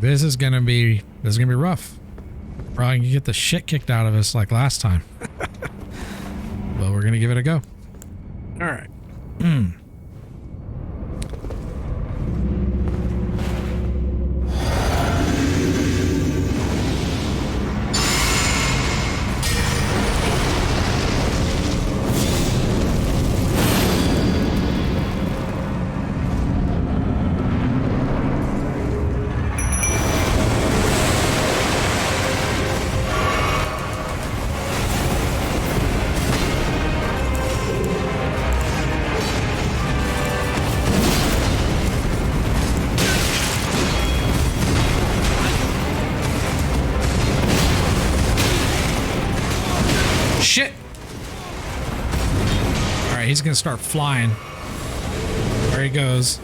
this is gonna be rough. Probably gonna get the shit kicked out of us like last time. But we're gonna give it a go. All right. Shit! Alright, he's gonna start flying. There he goes.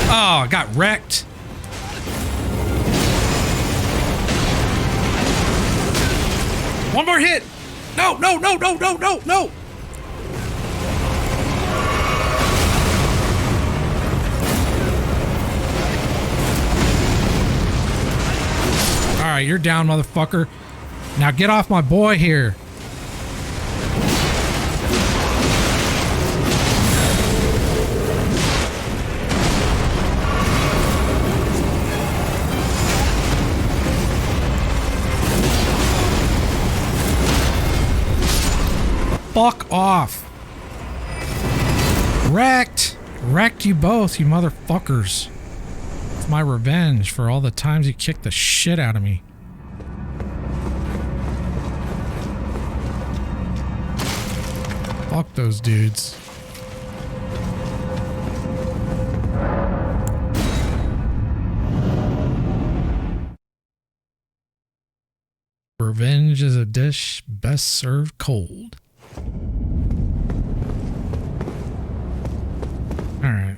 Oh, I got wrecked. One more hit! No, no, no, no, no, no, no! Alright, you're down, motherfucker. Now get off my boy here. Fuck off. Wrecked. Wrecked you both, you motherfuckers. It's my revenge for all the times you kicked the shit out of me. Fuck those dudes. Revenge is a dish best served cold. Alright,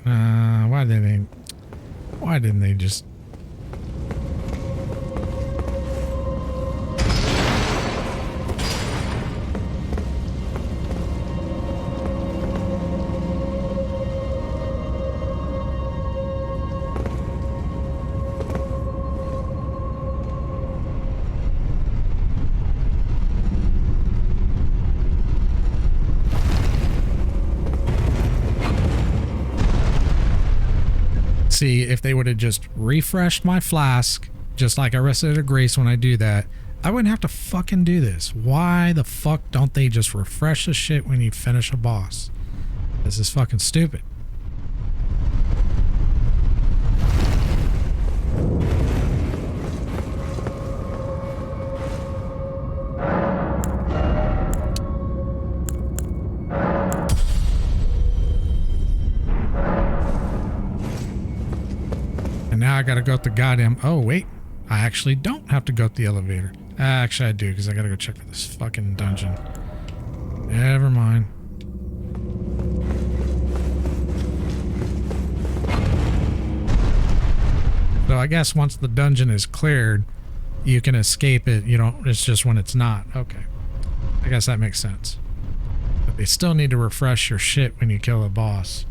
why didn't they just... See, if they would have just refreshed my flask, just like I rested a grace when I do that, I wouldn't have to fucking do this. Why the fuck don't they just refresh the shit when you finish a boss? This is fucking stupid. Now I gotta go up the goddamn... Oh, wait. I actually don't have to go up the elevator. Actually, I do, because I gotta go check this fucking dungeon. Never mind. So I guess once the dungeon is cleared, you can escape it. You don't... It's just when it's not. Okay. I guess that makes sense. But they still need to refresh your shit when you kill a boss.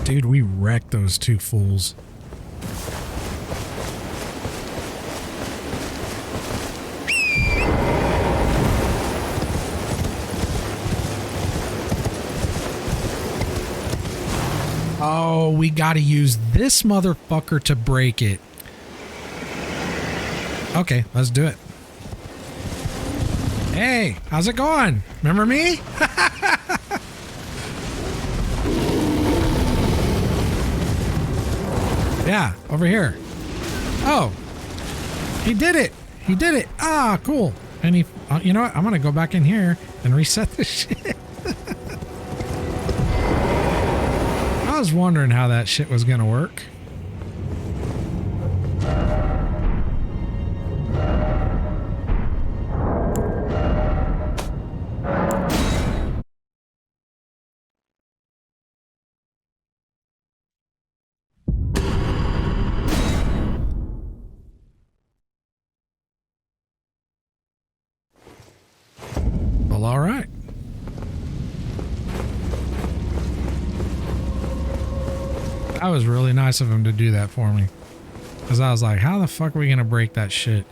Dude, we wrecked those two fools. Oh, we gotta use this motherfucker to break it. Okay, let's do it. Hey, how's it going? Remember me? Yeah, over here. Oh, he did it. He did it. Ah, cool. And he, you know what? I'm going to go back in here and reset this shit. I was wondering how that shit was going to work. Well, all right. That was really nice of him to do that for me. Because I was like, how the fuck are we going to break that shit?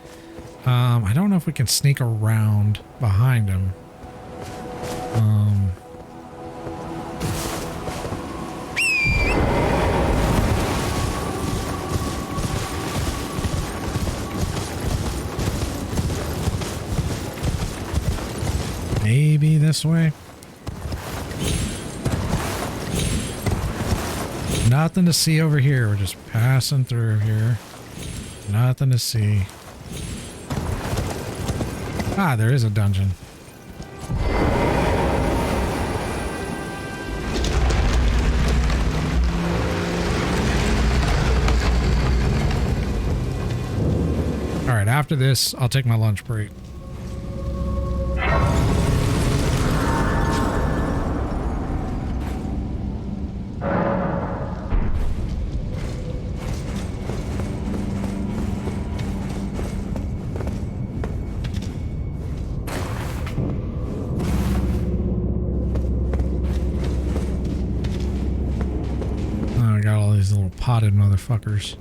I don't know if we can sneak around behind him. Maybe this way. Nothing to see over here. We're just passing through here. Nothing to see. Ah, there is a dungeon. All right, after this, I'll take my lunch break. Potted motherfuckers.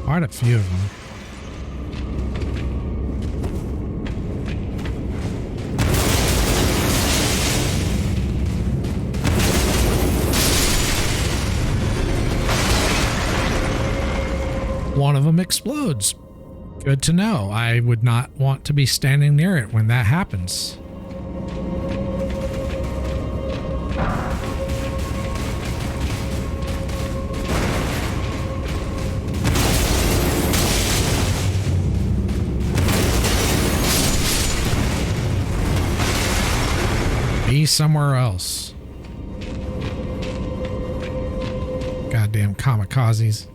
Quite a few of them. One of them explodes. Good to know. I would not want to be standing near it when that happens. Be somewhere else. Goddamn kamikazes.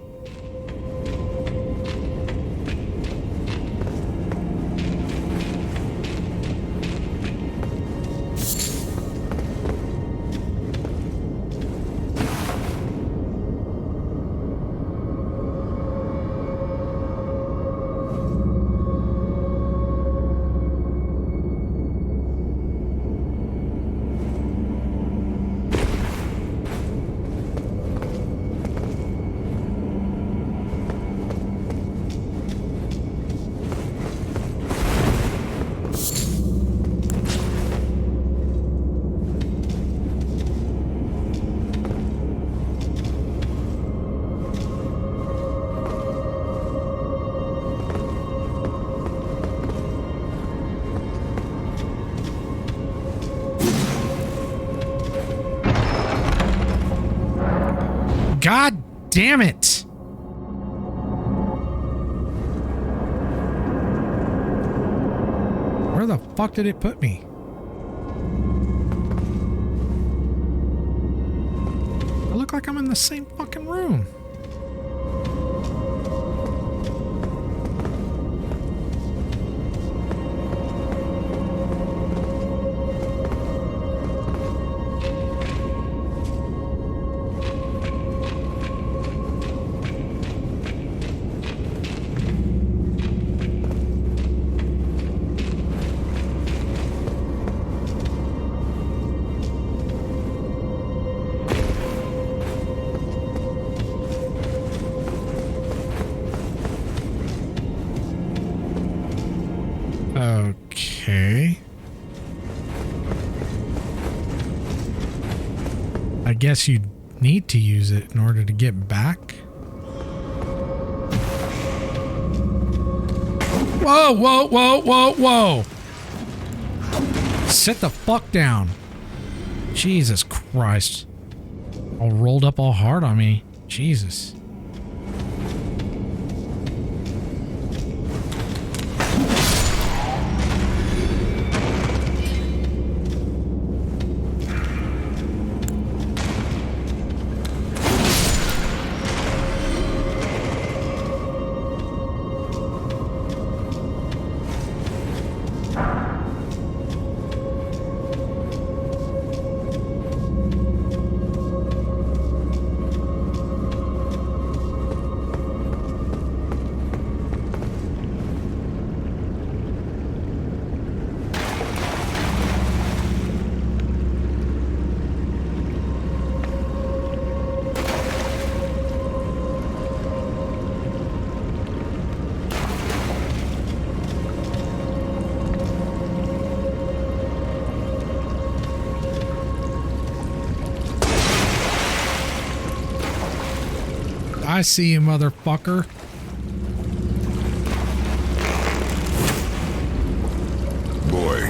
God damn it! Where the fuck did it put me? I look like I'm in the same fucking room. Okay. I guess you need to use it in order to get back. Whoa, whoa, whoa, whoa, whoa. Sit the fuck down. Jesus Christ. All rolled up all hard on me. Jesus. I see you, motherfucker. Boy.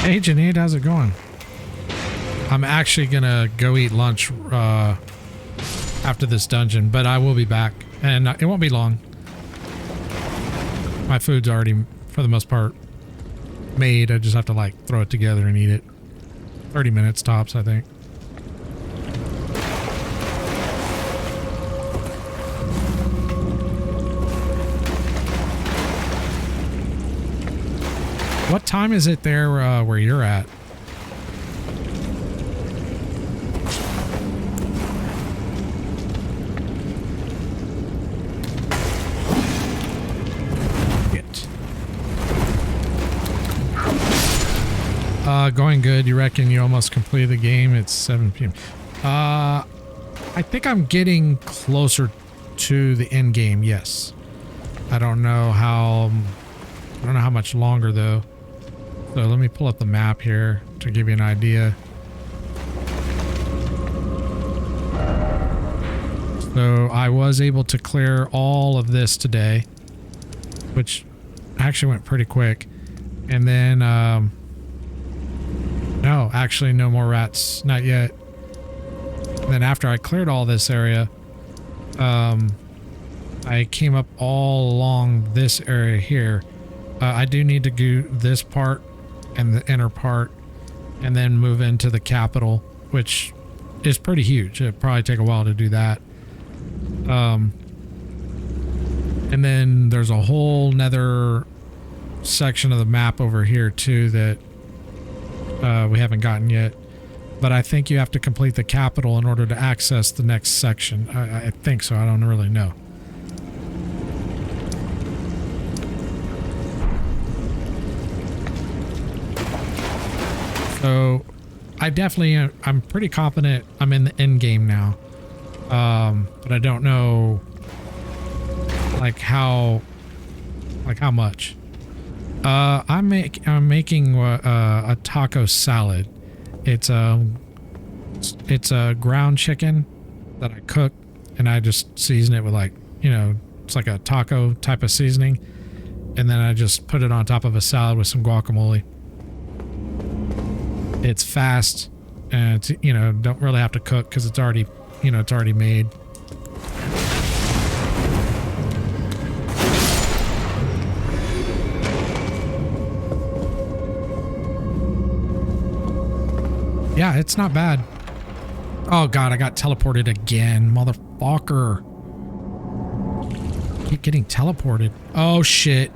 Hey, Janaid, how's it going? I'm actually gonna go eat lunch after this dungeon, but I will be back, and it won't be long. My food's already, for the most part, made. I just have to like throw it together and eat it. 30 minutes tops, I think. What time is it there where you're at? Going good. You reckon you almost completed the game? It's 7 p.m. I think I'm getting closer to the end game. Yes. I don't know how much longer though. So let me pull up the map here to give you an idea. So I was able to clear all of this today, which actually went pretty quick. And then, no, actually no more rats, not yet. And then after I cleared all this area, I came up all along this area here. I do need to do this part and the inner part and then move into the capital, which is pretty huge. It'll probably take a while to do that. And then there's a whole nether section of the map over here too that we haven't gotten yet, but I think you have to complete the capital in order to access the next section. I think so. I don't really know. So I definitely, I'm pretty confident I'm in the end game now. But I don't know like how much. I'm making a taco salad. It's a ground chicken that I cook, and I just season it with like, you know, it's like a taco type of seasoning, and then I just put it on top of a salad with some guacamole. It's fast, and it's, you know, don't really have to cook because it's already, you know, it's already made. Yeah, it's not bad. Oh god, I got teleported again, motherfucker. Keep getting teleported. Oh shit.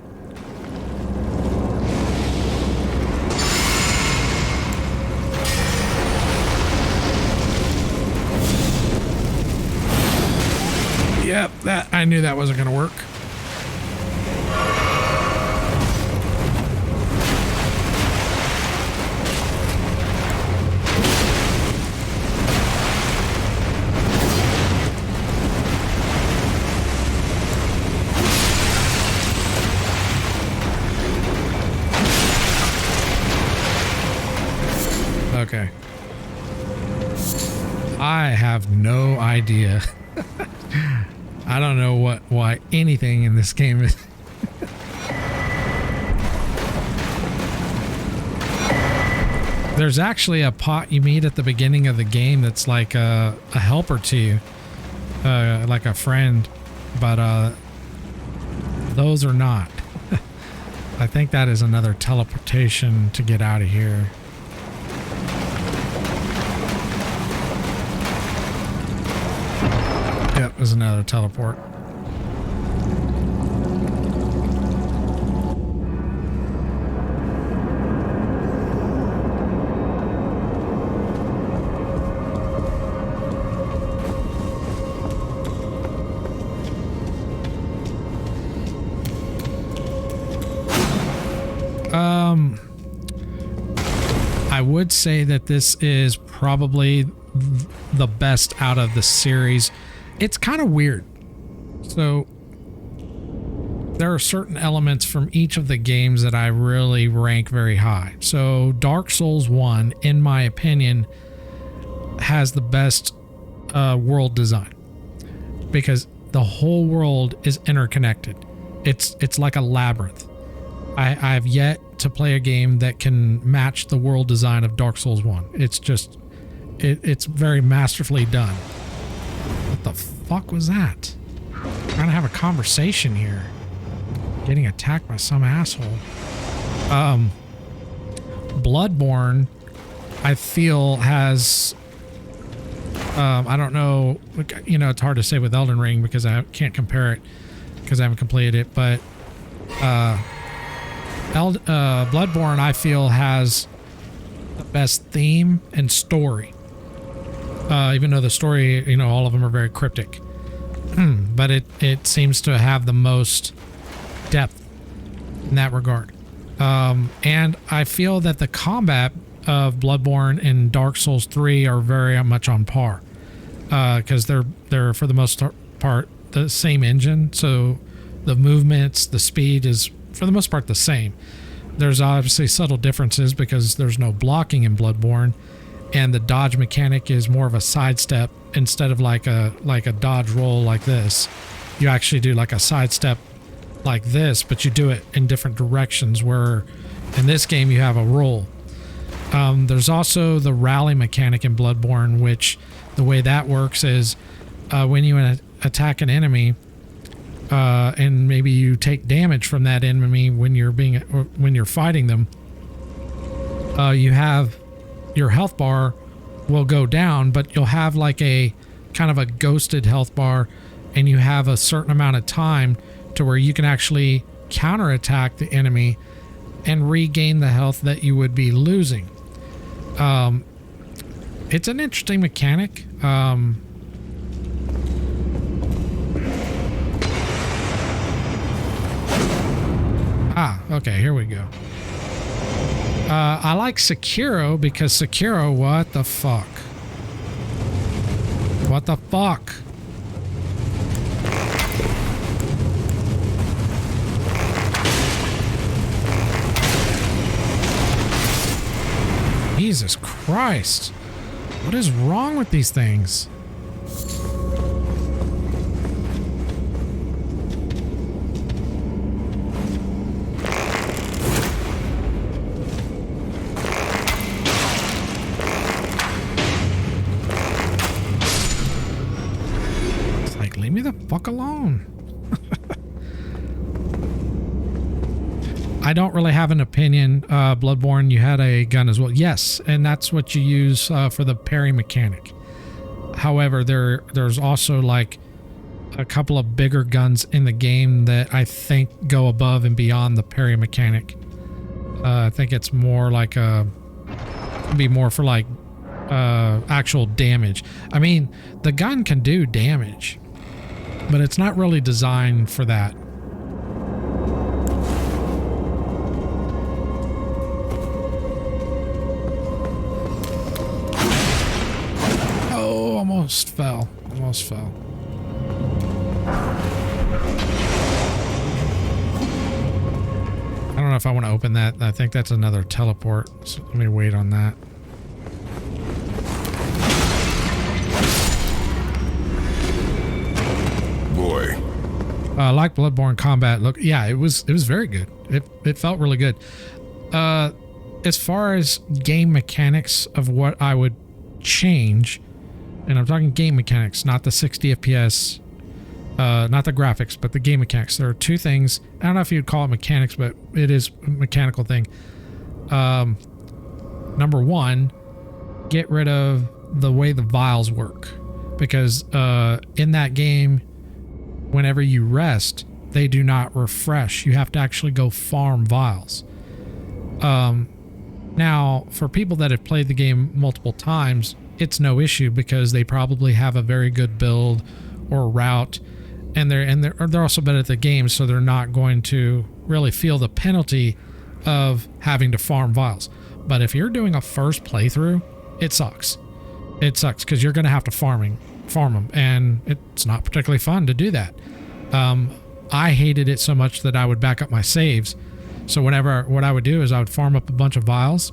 Yep, that I knew that wasn't gonna work. Okay. I have no idea. I don't know why anything in this game is. There's actually a pot you meet at the beginning of the game that's like a helper to you, like a friend, but those are not. I think that is another teleportation to get out of here. Yep, there's another teleport. I would say that this is probably the best out of the series. It's kind of weird. So there are certain elements from each of the games that I really rank very high. So Dark Souls 1, in my opinion, has the best world design. because the whole world is interconnected. It's like a labyrinth. I have yet to play a game that can match the world design of Dark Souls 1. It's just, it's very masterfully done. What the fuck was that? I'm trying to have a conversation here. Getting attacked by some asshole. Bloodborne, I feel, has... I don't know, you know, it's hard to say with Elden Ring because I can't compare it because I haven't completed it, but Bloodborne, I feel, has the best theme and story. Even though the story, you know, all of them are very cryptic. But it seems to have the most depth in that regard. And I feel that the combat of Bloodborne and Dark Souls 3 are very much on par. Because they're for the most part the same engine, so the movements, the speed is for the most part the same. There's obviously subtle differences because there's no blocking in Bloodborne, and the dodge mechanic is more of a sidestep instead of like a dodge roll like this. You actually do like a sidestep like this, but you do it in different directions, where in this game you have a roll. There's also the rally mechanic in Bloodborne, which the way that works is when you attack an enemy and maybe you take damage from that enemy when you're fighting them, you have your health bar will go down, but you'll have like a kind of a ghosted health bar, and you have a certain amount of time to where you can actually counterattack the enemy and regain the health that you would be losing. It's an interesting mechanic. Okay, here we go. I like Sekiro because Sekiro, what the fuck? What the fuck? Jesus Christ. What is wrong with these things? It's like, leave me the fuck alone. I don't really have an opinion. Bloodborne, you had a gun as well. Yes, and that's what you use for the parry mechanic. However, there's also like a couple of bigger guns in the game that I think go above and beyond the parry mechanic. I think it's more like be more for like actual damage. I mean, the gun can do damage, but it's not really designed for that. Almost fell. Almost fell. I don't know if I want to open that. I think that's another teleport. So let me wait on that. Boy. Like Bloodborne combat. Look, yeah, it was very good. It felt really good. As far as game mechanics of what I would change, and I'm talking game mechanics, not the 60 FPS, not the graphics, but the game mechanics. There are two things. I don't know if you'd call it mechanics, but it is a mechanical thing. Number one, get rid of the way the vials work. Because in that game, whenever you rest, they do not refresh. You have to actually go farm vials. Now, for people that have played the game multiple times, it's no issue because they probably have a very good build or route, and they're also better at the game, so they're not going to really feel the penalty of having to farm vials. But if you're doing a first playthrough, it sucks. It sucks because you're going to have to farm them, and it's not particularly fun to do that. I hated it so much that I would back up my saves. So what I would do is I would farm up a bunch of vials.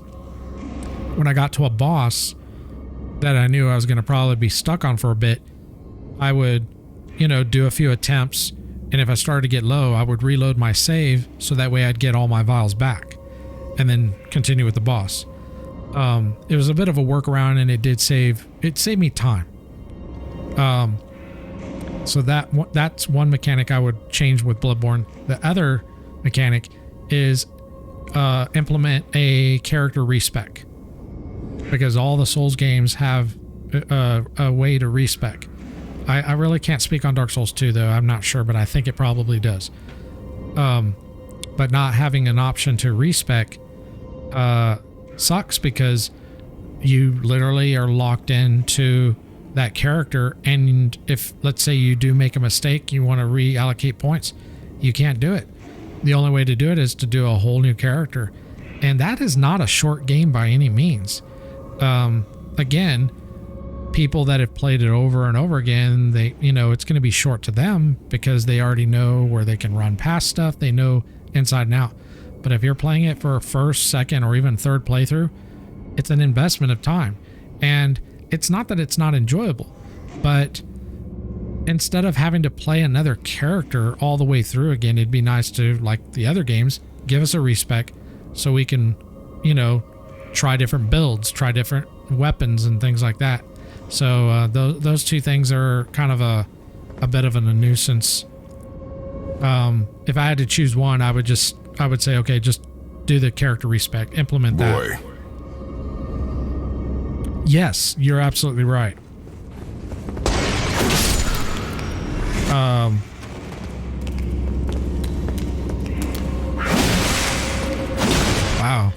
When I got to a boss that I knew I was going to probably be stuck on for a bit, I would do a few attempts, and if I started to get low, I would reload my save so that way I'd get all my vials back and then continue with the boss. It was a bit of a workaround, and it saved me time. So that's one mechanic I would change with Bloodborne. The other mechanic is implement a character respec, because all the Souls games have a way to respec. I really can't speak on Dark Souls 2 though. I'm not sure, but I think it probably does. But not having an option to respec sucks, because you literally are locked into that character, and if, let's say, you do make a mistake, you want to reallocate points, you can't do it. The only way to do it is to do a whole new character, and that is not a short game by any means. Again, people that have played it over and over again, it's going to be short to them because they already know where they can run past stuff. They know inside and out. But if you're playing it for a first, second, or even third playthrough, it's an investment of time. And it's not that it's not enjoyable, but instead of having to play another character all the way through again, it'd be nice to, like the other games, give us a respec so we can, try different builds, try different weapons and things like that. So those two things are kind of a bit of a nuisance. If I had to choose one, I would say, okay, just do the character respec, implement that. Boy. Yes, you're absolutely right. Wow.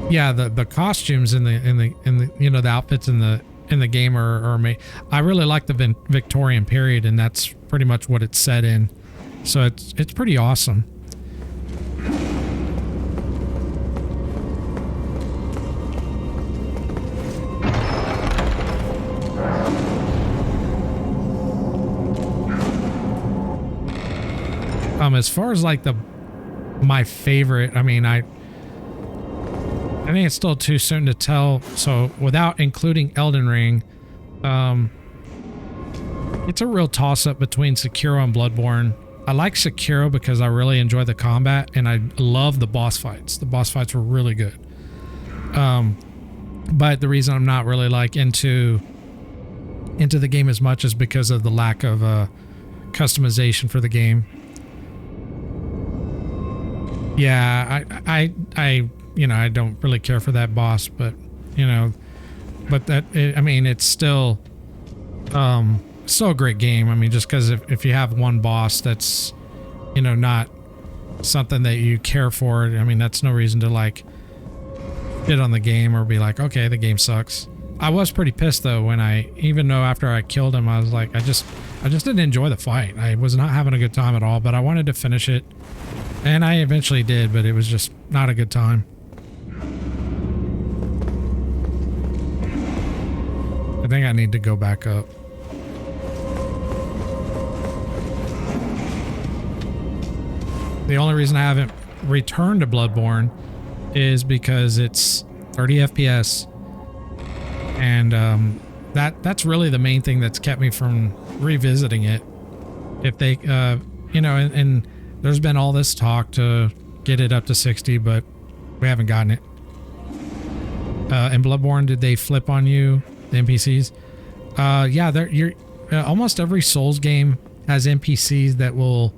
Yeah, the costumes in the the outfits in the game are I really like the Victorian period, and that's pretty much what it's set in. So it's pretty awesome. As far as like my favorite, I think it's still too soon to tell. So without including Elden Ring, it's a real toss-up between Sekiro and Bloodborne. I like Sekiro because I really enjoy the combat, and I love the boss fights. The boss fights were really good. But the reason I'm not really like into the game as much is because of the lack of customization for the game. Yeah, I don't really care for that boss, but it's still a great game. Just because if you have one boss that's not something that you care for, that's no reason to like shit on the game or be like, okay, the game sucks. I was pretty pissed though even though after I killed him, I was like, I just didn't enjoy the fight. I was not having a good time at all, but I wanted to finish it, and I eventually did, but it was just not a good time. I think I need to go back up. The only reason I haven't returned to Bloodborne is because it's 30 FPS, and that's really the main thing that's kept me from revisiting it. If they, and there's been all this talk to get it up to 60, but we haven't gotten it. In Bloodborne, did they flip on you, the NPCs? Yeah, almost every Souls game has NPCs that will,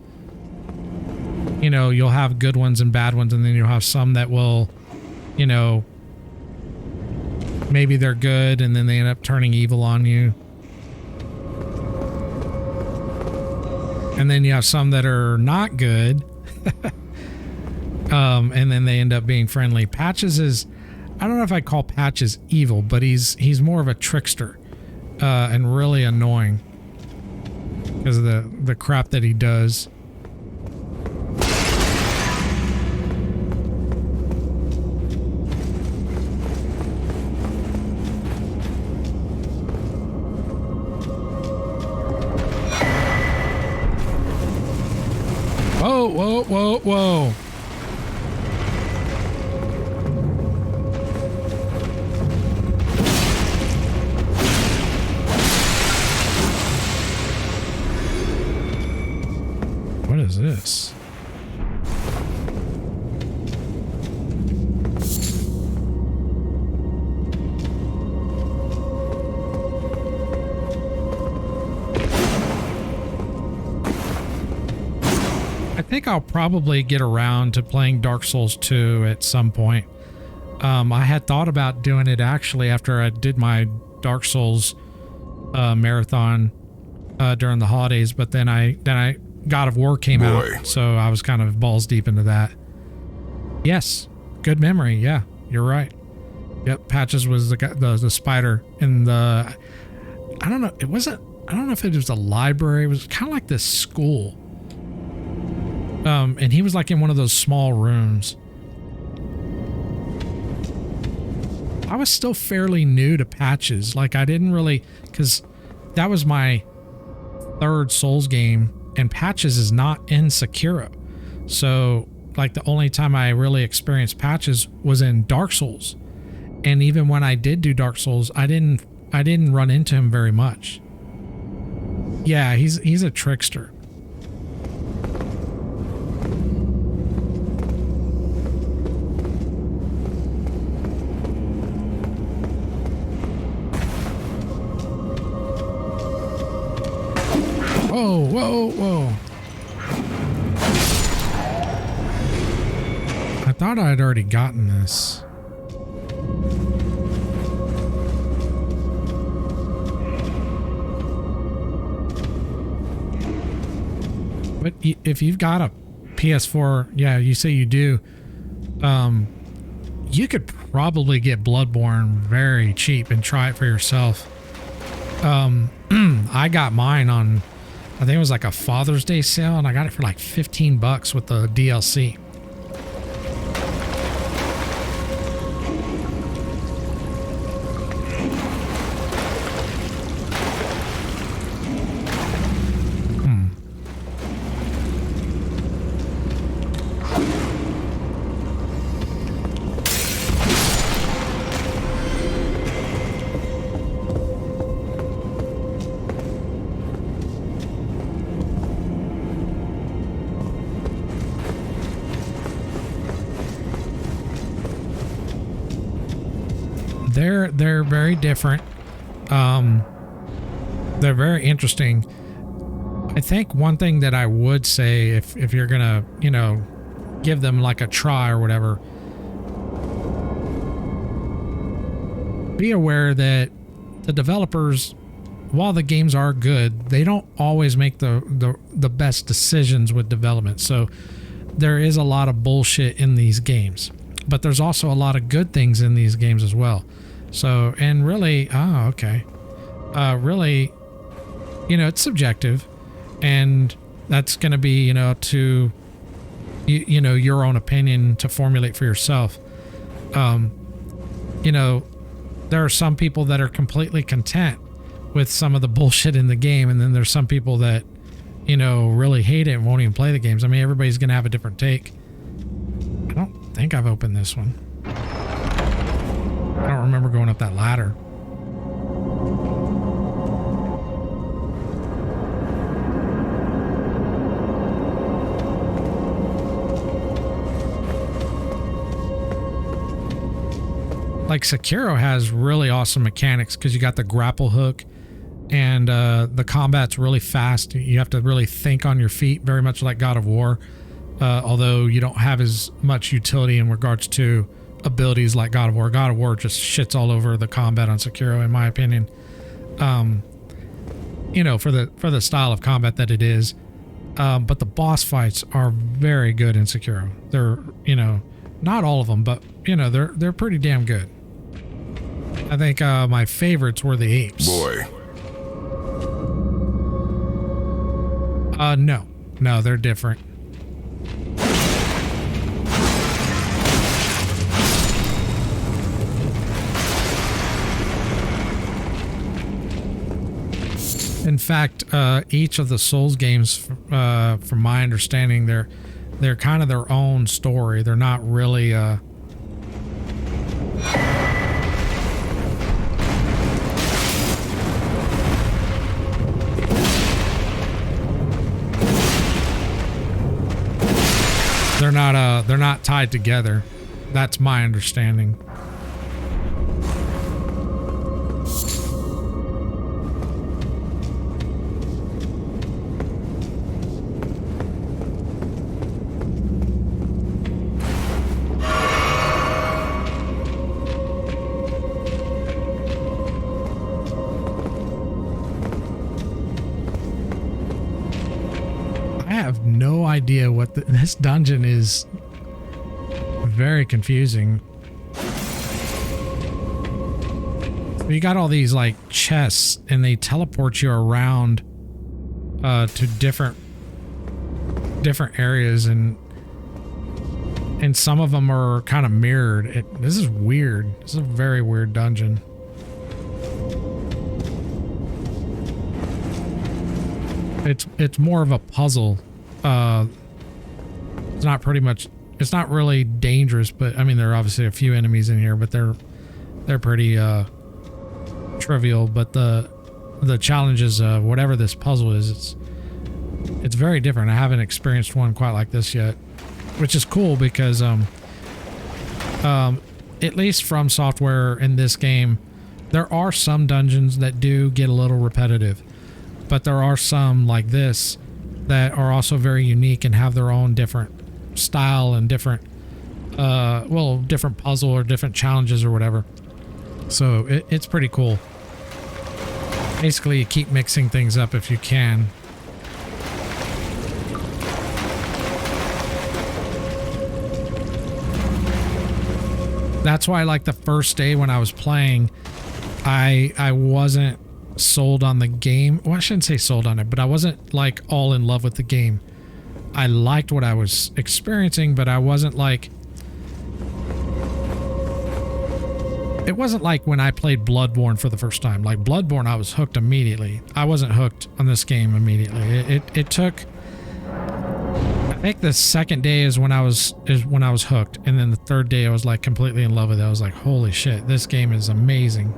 you'll have good ones and bad ones, and then you'll have some that will, maybe they're good and then they end up turning evil on you. And then you have some that are not good. And then they end up being friendly. Patches is, I don't know if I call Patches evil, but he's more of a trickster, and really annoying because of the crap that he does. Whoa, whoa, whoa, whoa. think I'll probably get around to playing Dark Souls 2 at some point. I had thought about doing it actually after I did my Dark Souls marathon during the holidays, but then I God of War came out, so I was kind of balls deep into that. Yes, good memory. Yeah, you're right. Yep, Patches was the spider in the. I don't know. It wasn't. I don't know if it was a library. It was kind of like this school. And he was like in one of those small rooms. I was still fairly new to Patches. Like I didn't really, because that was my third Souls game, and Patches is not in Sekiro. So like the only time I really experienced Patches was in Dark Souls. And even when I did do Dark Souls, I didn't run into him very much. Yeah, he's a trickster. Whoa, whoa, whoa. I thought I had already gotten this. But if you've got a PS4, yeah, you say you do, you could probably get Bloodborne very cheap and try it for yourself. I got mine on, I think it was like a Father's Day sale, and I got it for like $15 with the DLC. They're very different. They're very interesting. I think one thing that I would say, if you're gonna, you know, give them like a try or whatever, be aware that the developers, while the games are good, they don't always make the best decisions with development. So there is a lot of bullshit in these games, but there's also a lot of good things in these games as well. So, and really, really, you know, it's subjective, and that's going to be, you know, to, you know, your own opinion to formulate for yourself. You know, there are some people that are completely content with some of the bullshit in the game, and then there's some people that, you know, really hate it and won't even play the games. I mean, everybody's going to have a different take. I don't think I've opened this one. I don't remember going up that ladder. Like Sekiro has really awesome mechanics because you got the grapple hook, and the combat's really fast. You have to really think on your feet, very much like God of War, although you don't have as much utility in regards to abilities like God of War. God of War just shits all over the combat on Sekiro, in my opinion. You know, for the style of combat that it is. But the boss fights are very good in Sekiro. They're, you know, not all of them, but you know, they're pretty damn good. I think my favorites were the apes. Boy. No, they're different. In fact, each of the Souls games, from my understanding, they're kind of their own story. They're not really they're not tied together. That's my understanding. idea what this dungeon is. Very confusing. You got all these like chests, and they teleport you around to different areas, and some of them are kind of mirrored. This is weird. This is a very weird dungeon. It's more of a puzzle. It's not really dangerous, but I mean, there are obviously a few enemies in here, but they're pretty trivial. But the challenges of whatever this puzzle is, it's very different. I haven't experienced one quite like this yet, which is cool because at least from Software in this game, there are some dungeons that do get a little repetitive, but there are some like this that are also very unique and have their own different style and different different puzzle or different challenges or whatever. So it's pretty cool. Basically, you keep mixing things up if you can. That's why, like, the first day when I was playing, I wasn't sold on the game. Well, I shouldn't say sold on it, but I wasn't like all in love with the game. I liked what I was experiencing, but I wasn't like... It wasn't like when I played Bloodborne for the first time. Like Bloodborne, I was hooked immediately. I wasn't hooked on this game immediately. It took... I think the second day is when I was hooked, and then the third day I was like completely in love with it. I was like, holy shit, this game is amazing.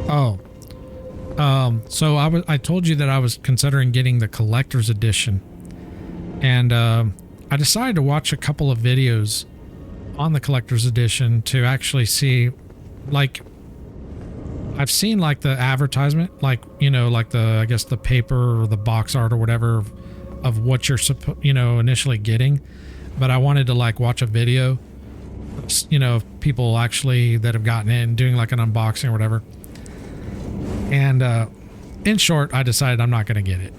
Oh, so I told you that I was considering getting the collector's edition, and I decided to watch a couple of videos on the collector's edition to actually see, like, I've seen like the advertisement, like, you know, like the, I guess the paper or the box art or whatever of what you're initially getting, but I wanted to like watch a video, you know, of people actually that have gotten in doing like an unboxing or whatever. And in short, I decided I'm not going to get it.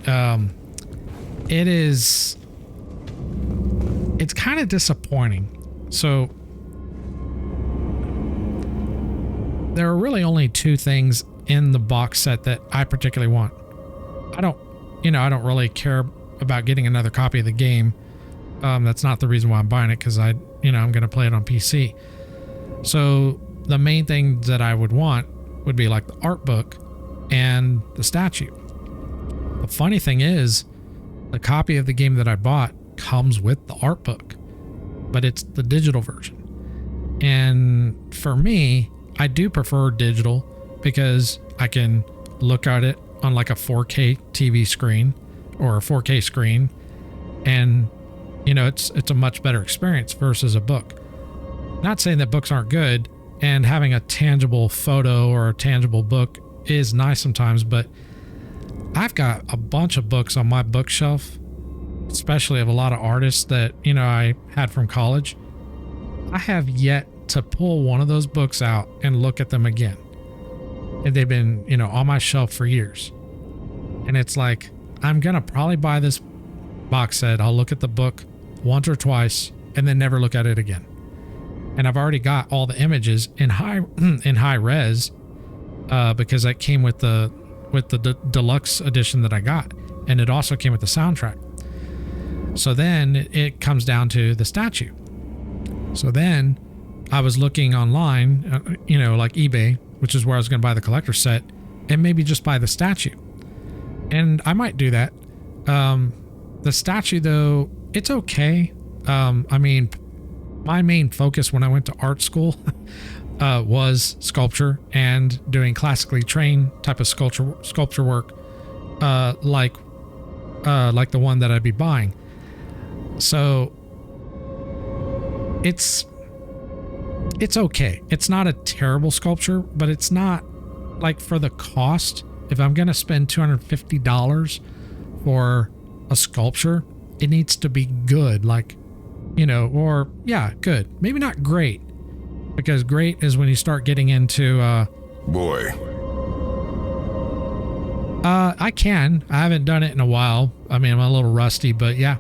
It's kind of disappointing. So there are really only two things in the box set that I particularly want. I don't really care about getting another copy of the game. That's not the reason why I'm buying it, because I'm going to play it on PC. So the main thing that I would want would be like the art book and the statue. The funny thing is, the copy of the game that I bought comes with the art book, but it's the digital version. And for me, I do prefer digital because I can look at it on like a 4K TV screen or a 4K screen, and it's a much better experience versus a book. Not saying that books aren't good, and having a tangible photo or a tangible book is nice sometimes, but I've got a bunch of books on my bookshelf, especially of a lot of artists that, I had from college. I have yet to pull one of those books out and look at them again. And they've been, on my shelf for years. And it's like, I'm going to probably buy this box set. I'll look at the book once or twice and then never look at it again. And I've already got all the images in high res, because that came with the deluxe edition that I got. And it also came with the soundtrack. So then it comes down to the statue. So then I was looking online, like eBay, which is where I was going to buy the collector set, and maybe just buy the statue. And I might do that. The statue, though, it's okay. I mean, my main focus when I went to art school was sculpture and doing classically trained type of sculpture work, like the one that I'd be buying. So it's okay. It's not a terrible sculpture, but it's not like, for the cost. If I'm going to spend $250 for a sculpture, it needs to be good. Like, you know, or yeah, good. Maybe not great, because great is when you start getting into, Boy. I haven't done it in a while. I mean, I'm a little rusty, but yeah.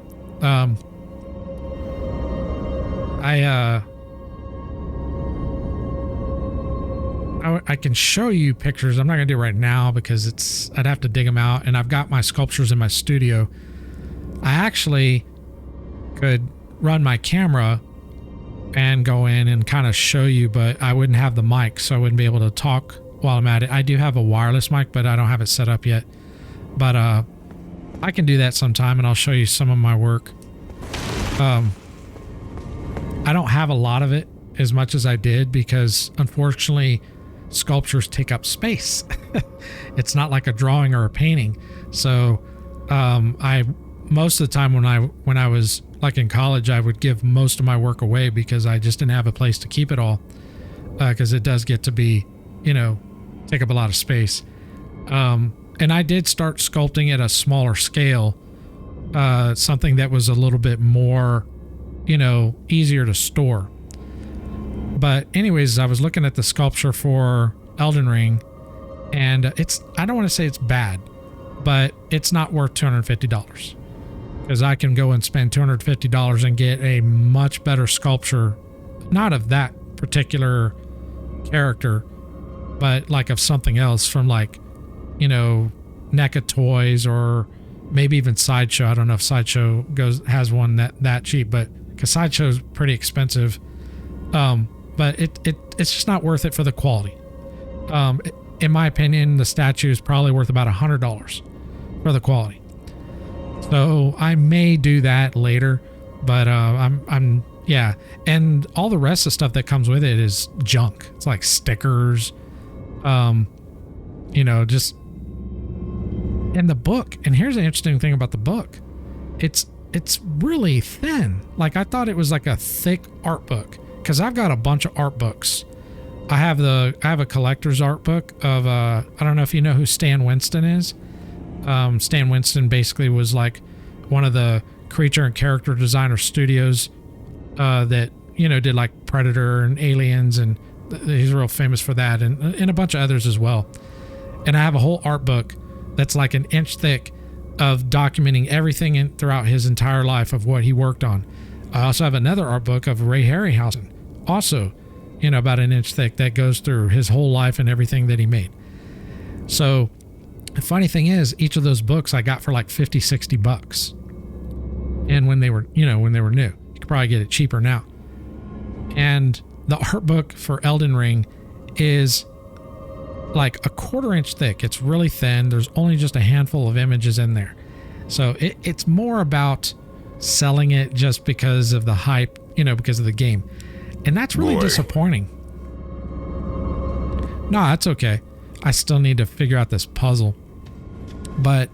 I can show you pictures. I'm not gonna do it right now because I'd have to dig them out, and I've got my sculptures in my studio. I actually could run my camera and go in and kind of show you, but I wouldn't have the mic, so I wouldn't be able to talk while I'm at it. I do have a wireless mic, but I don't have it set up yet. But I can do that sometime, and I'll show you some of my work. I don't have a lot of it as much as I did because, unfortunately, sculptures take up space. It's not like a drawing or a painting. So I most of the time when I was like in college, I would give most of my work away because I just didn't have a place to keep it all, because it does get to be, you know, take up a lot of space. And I did start sculpting at a smaller scale, something that was a little bit more, you know, easier to store. But anyways, I was looking at the sculpture for Elden Ring, and I don't want to say it's bad, but it's not worth $250, because I can go and spend $250 and get a much better sculpture, not of that particular character, but like of something else from, like, you know, NECA Toys or maybe even Sideshow. I don't know if Sideshow has one that cheap, but because Sideshow's pretty expensive. But it's just not worth it for the quality. In my opinion, the statue is probably worth about $100 for the quality. So I may do that later, but yeah. And all the rest of the stuff that comes with it is junk. It's like stickers, you know, just in the book. And here's the interesting thing about the book. It's really thin. Like, I thought it was like a thick art book, because I've got a bunch of art books. I have a collector's art book of I don't know if you know who Stan Winston is. Stan Winston basically was like one of the creature and character designer studios that, you know, did like Predator and Aliens, and he's real famous for that, and a bunch of others as well. And I have a whole art book that's like an inch thick of documenting everything throughout his entire life of what he worked on. I also have another art book of Ray Harryhausen, also, you know, about an inch thick, that goes through his whole life and everything that he made. So the funny thing is, each of those books I got for like $50-$60. And when they were new, you could probably get it cheaper now. And the art book for Elden Ring is like a 1/4 inch thick. It's really thin. There's only just a handful of images in there. So it's more about selling it just because of the hype, you know, because of the game. And that's really disappointing. No, that's okay. I still need to figure out this puzzle. But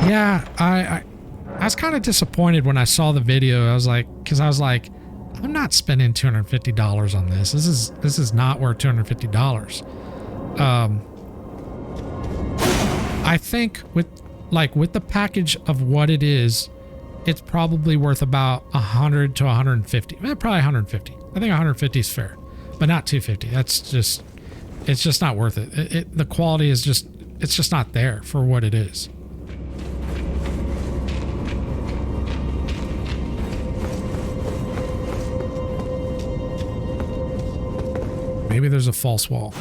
yeah, I was kind of disappointed when I saw the video. I was like, I'm not spending $250 on this. This is not worth $250. I think with the package of what it is, it's probably worth about 100 to 150. Probably 150. I think 150 is fair, but not 250. It's just not worth it. The quality is it's just not there for what it is. Maybe there's a false wall.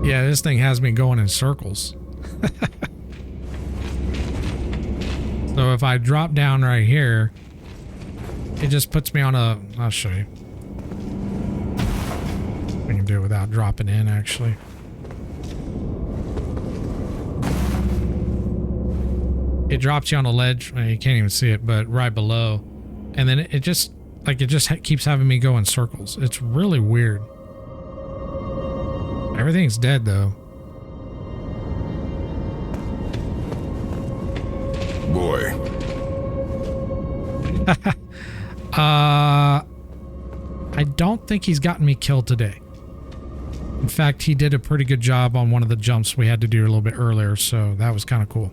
Yeah, this thing has me going in circles. So if I drop down right here, it just puts me on I'll show you. We can do it without dropping in, actually. It drops you on a ledge. Well, you can't even see it, but right below. And then it just keeps having me go in circles. It's really weird. Everything's dead, though. Boy. I don't think he's gotten me killed today. In fact, he did a pretty good job on one of the jumps we had to do a little bit earlier, so that was kind of cool.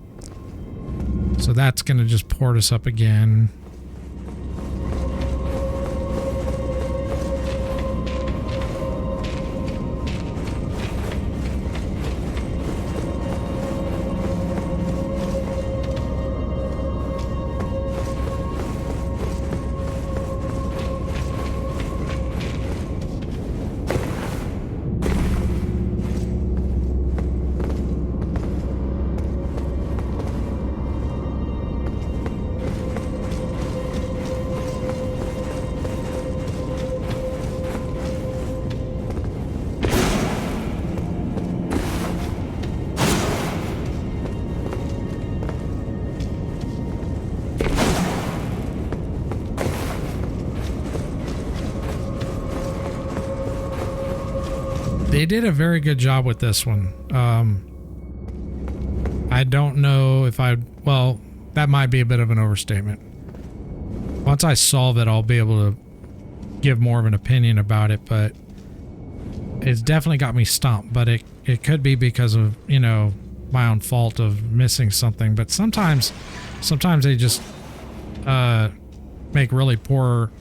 So that's going to just port us up again. They did a very good job with this one. I don't know if well, that might be a bit of an overstatement. Once I solve it, I'll be able to give more of an opinion about it, but it's definitely got me stumped. But it could be because of, you know, my own fault of missing something. But sometimes they just make really poor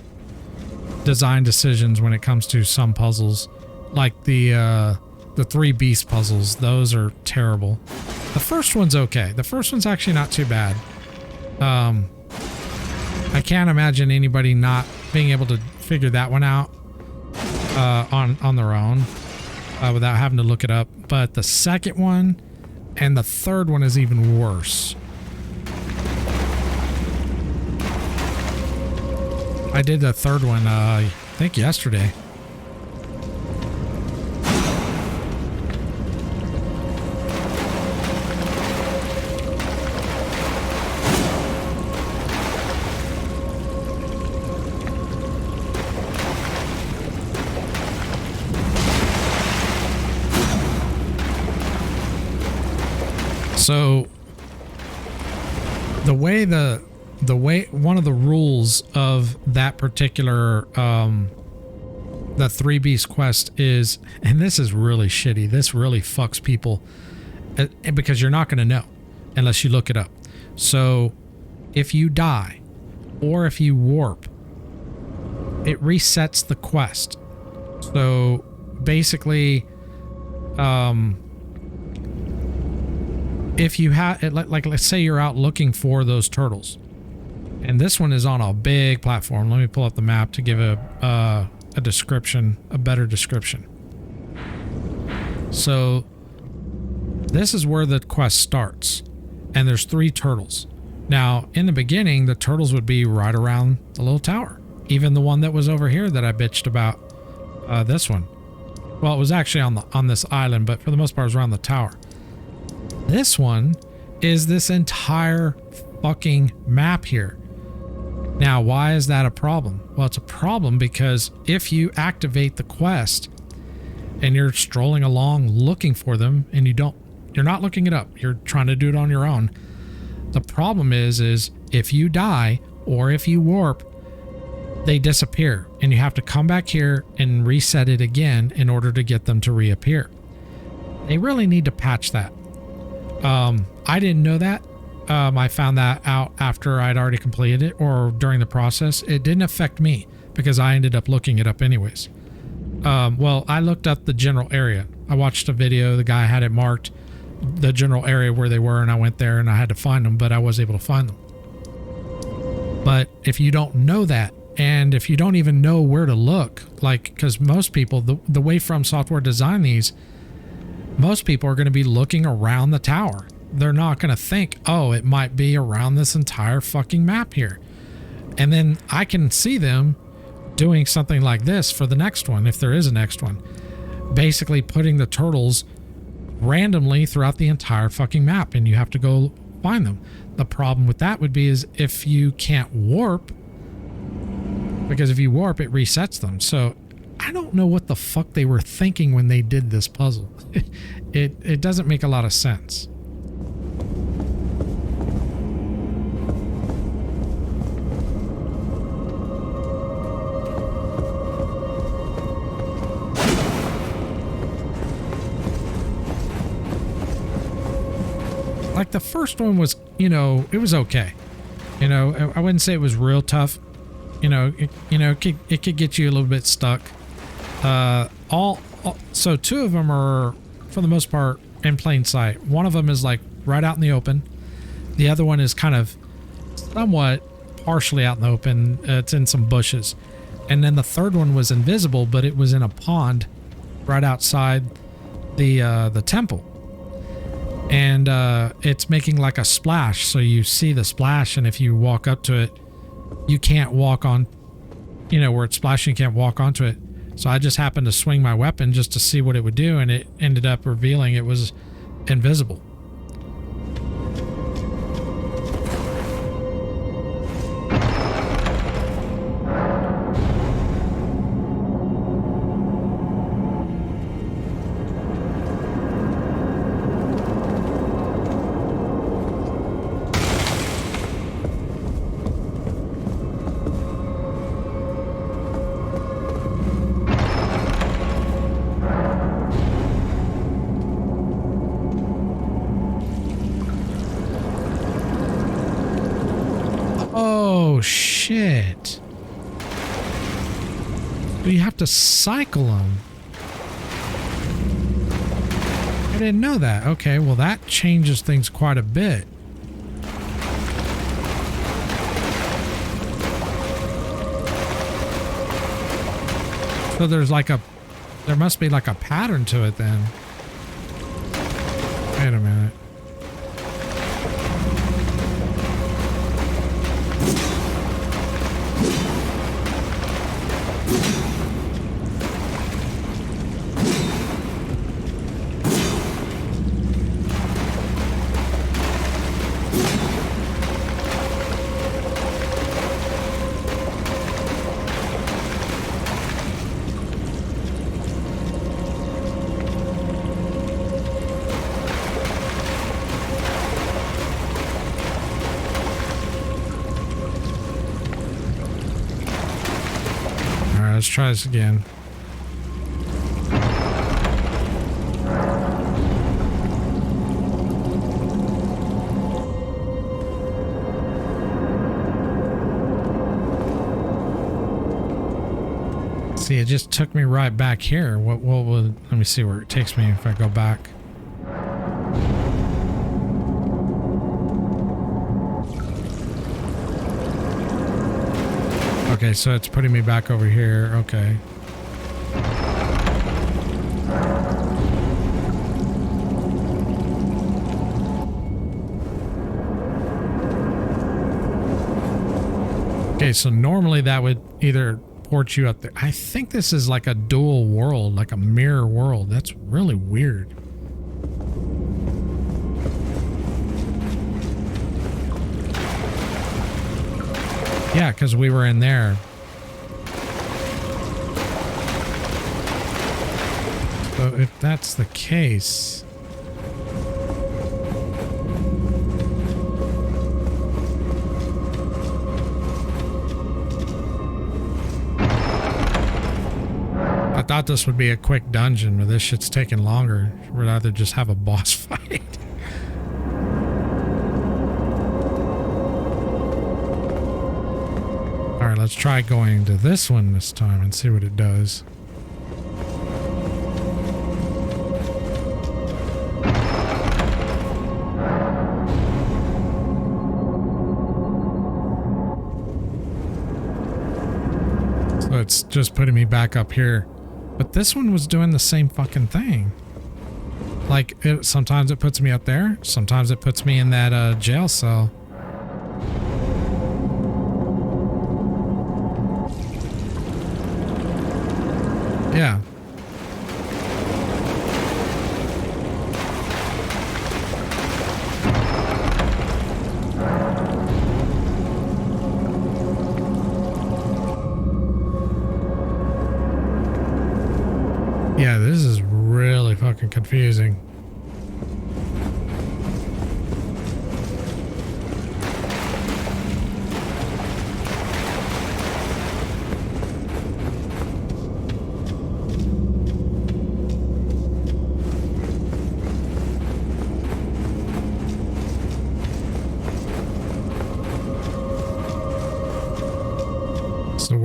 design decisions when it comes to some puzzles. Like the 3 beast puzzles, those are terrible. The first one's okay. The first one's actually not too bad. I can't imagine anybody not being able to figure that one out on their own without having to look it up. But the second one and the third one is even worse. I did the third one, I think yesterday. So the way one of the rules of that particular the 3 beast quest is, and this is really shitty, this really fucks people because you're not going to know unless you look it up. So if you die or if you warp, it resets the quest. So basically, if you have, like, let's say you're out looking for those turtles, and this one is on a big platform. Let me pull up the map to give a description, a better description. So this is where the quest starts, and there's 3 turtles. Now, in the beginning, the turtles would be right around the little tower. Even the one that was over here that I bitched about, this one. Well, it was actually on this island, but for the most part, it was around the tower. This one is this entire fucking map here. Now, why is that a problem? Well, it's a problem because if you activate the quest and you're strolling along looking for them and you're not looking it up, you're trying to do it on your own. The problem is if you die or if you warp, they disappear and you have to come back here and reset it again in order to get them to reappear. They really need to patch that. I didn't know that. I found that out after I'd already completed it or during the process. It didn't affect me because I ended up looking it up anyways. Well, I looked up the general area. I watched a video. The guy had it marked, the general area where they were, and I went there and I had to find them, but I was able to find them. But if you don't know that, and if you don't even know where to look, like, because most people, the way From Software designed these, most people are going to be looking around the tower. They're not going to think, oh, it might be around this entire fucking map here. And then I can see them doing something like this for the next one, if there is a next one. Basically putting the turtles randomly throughout the entire fucking map, and you have to go find them. The problem with that would be is if you can't warp, because if you warp, it resets them. So I don't know what the fuck they were thinking when they did this puzzle. It doesn't make a lot of sense. Like the first one was, you know, it was okay. You know, I wouldn't say it was real tough. You know, it could get you a little bit stuck. So two of them are, for the most part, in plain sight. One of them is like right out in the open. The other one is kind of somewhat partially out in the open. It's in some bushes. And then the third one was invisible, but it was in a pond right outside the temple. And it's making like a splash. So you see the splash, and if you walk up to it, you can't walk on, you know, where it's splashing, you can't walk onto it. So I just happened to swing my weapon just to see what it would do, and it ended up revealing it was invisible. Oh, shit. Do you have to cycle them? I didn't know that. Okay, well that changes things quite a bit. So there must be like a pattern to it then. Wait a minute. Let's try this again. See, it just took me right back here. What would, let me see where it takes me if I go back. Okay, so it's putting me back over here. Okay. Okay, so normally that would either port you up there. I think this is like a dual world, like a mirror world. That's really weird. Yeah, because we were in there. So if that's the case... I thought this would be a quick dungeon, but this shit's taking longer. We'd rather just have a boss fight. Alright, let's try going to this one this time and see what it does. So it's just putting me back up here. But this one was doing the same fucking thing. Like, sometimes it puts me up there. Sometimes it puts me in that jail cell. Yeah. Yeah, this is really fucking confusing.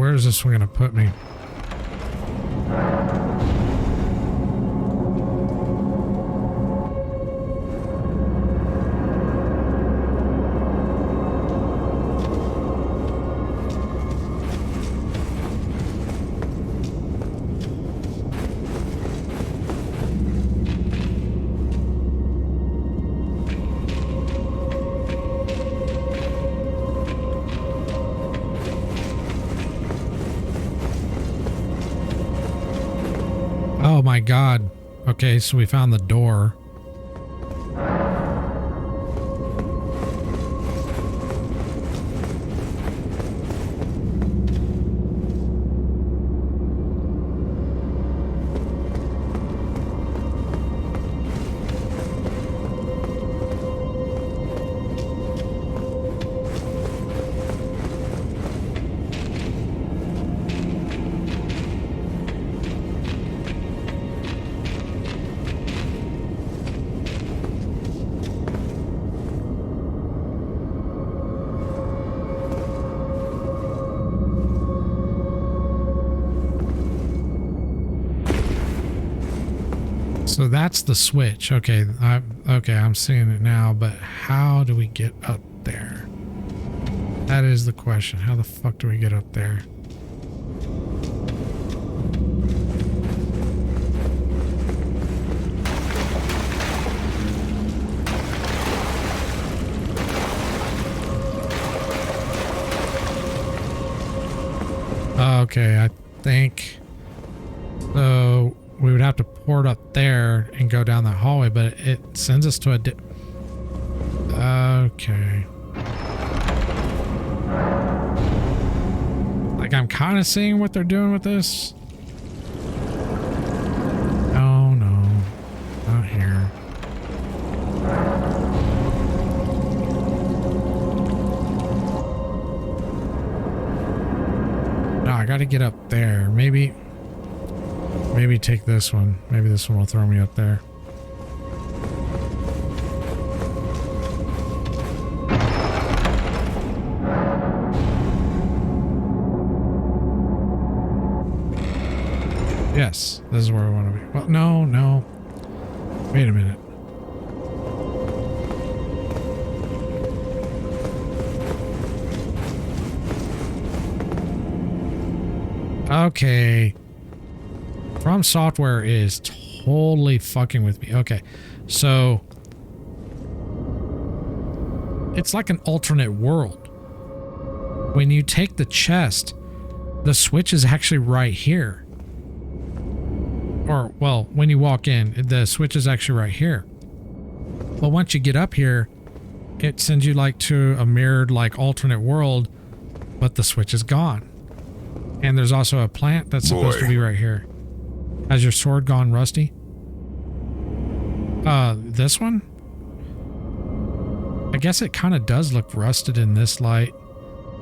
where is this one gonna put me? Oh my god. Okay, so we found the door. So that's the switch. Okay, I'm seeing it now, but how do we get up there? That is the question. How the fuck do we get up there? Okay, I think so. We would have to port up there and go down that hallway, but it sends us to a okay. Like, I'm kind of seeing what they're doing with this. Oh no, not here. No, I got to get up there. Maybe take this one. Maybe this one will throw me up there. Yes, this is where I want to be. Well, no. Wait a minute. Okay. From Software is totally fucking with me. Okay, so it's like an alternate world. When you take the chest, the switch is actually right here. Or, well, when you walk in, the switch is actually right here. But once you get up here, it sends you like to a mirrored like alternate world, but the switch is gone. And there's also a plant that's supposed to be right here. Has your sword gone rusty? This one? I guess it kind of does look rusted in this light,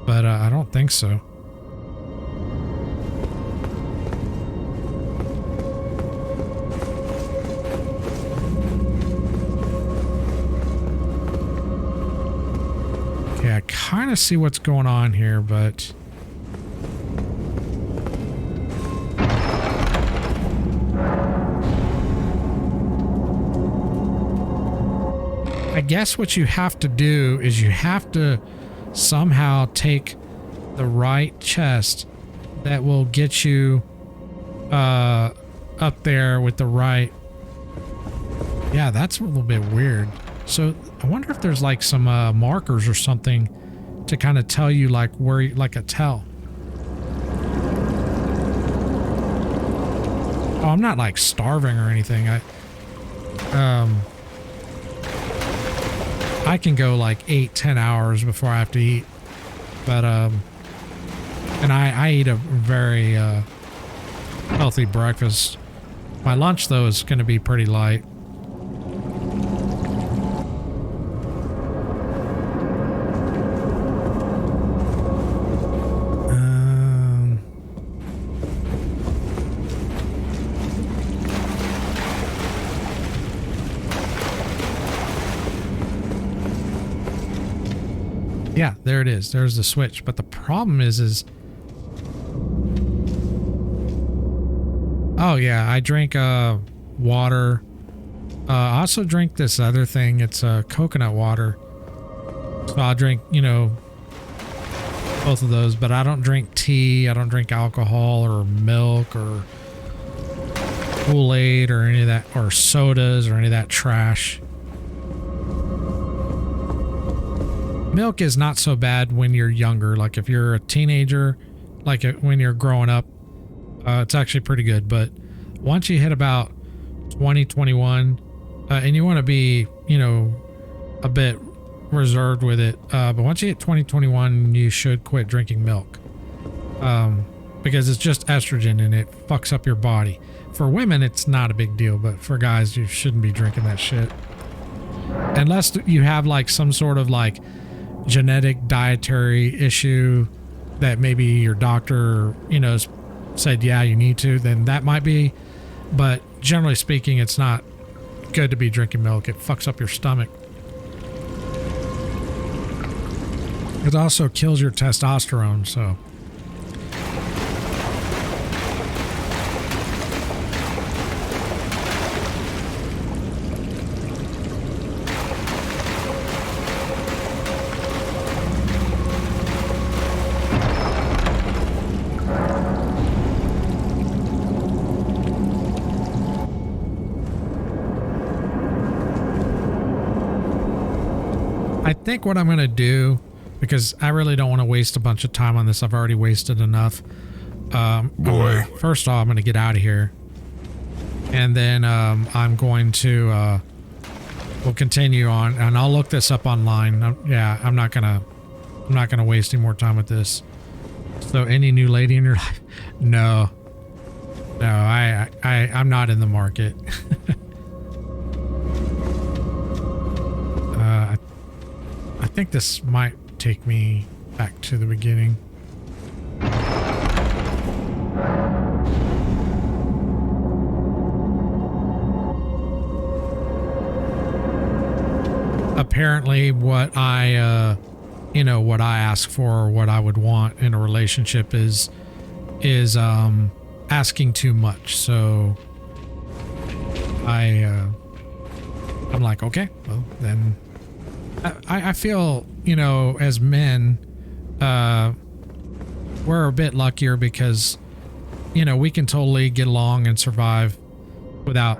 but I don't think so. Okay, I kind of see what's going on here, but I guess what you have to do is you have to somehow take the right chest that will get you up there with the right. Yeah, that's a little bit weird. So I wonder if there's like some markers or something to kind of tell you like where, like a tell. Oh, I'm not like starving or anything. I can go like 8-10 hours before I have to eat, but and I eat a very healthy breakfast. My lunch though is going to be pretty light. Yeah, there it is. There's the switch. But the problem is Oh yeah, I drink water. I also drink this other thing. It's coconut water. So I'll drink, you know, both of those, but I don't drink tea. I don't drink alcohol or milk or Kool-Aid or any of that, or sodas or any of that trash. Milk is not so bad when you're younger. Like if you're a teenager, like when you're growing up, it's actually pretty good. But once you hit about 20, 21, and you want to be, you know, a bit reserved with it. But once you hit 20, 21, you should quit drinking milk. Because it's just estrogen and it fucks up your body. For women, it's not a big deal, but for guys, you shouldn't be drinking that shit. Unless you have like some sort of like genetic dietary issue that maybe your doctor, you know, said, yeah, you need to, then that might be. But generally speaking, it's not good to be drinking milk. It fucks up your stomach. It also kills your testosterone, so. I think what I'm going to do, because I really don't want to waste a bunch of time on this. I've already wasted enough. First off, I'm going to get out of here. And then I'm going to, we'll continue on, and I'll look this up online. I'm not going to waste any more time with this. So any new lady in your life? No, I'm not in the market. I think this might take me back to the beginning. Apparently what I, what I ask for or what I would want in a relationship is asking too much. So I'm like, okay, well then I feel, as men, we're a bit luckier because, we can totally get along and survive without,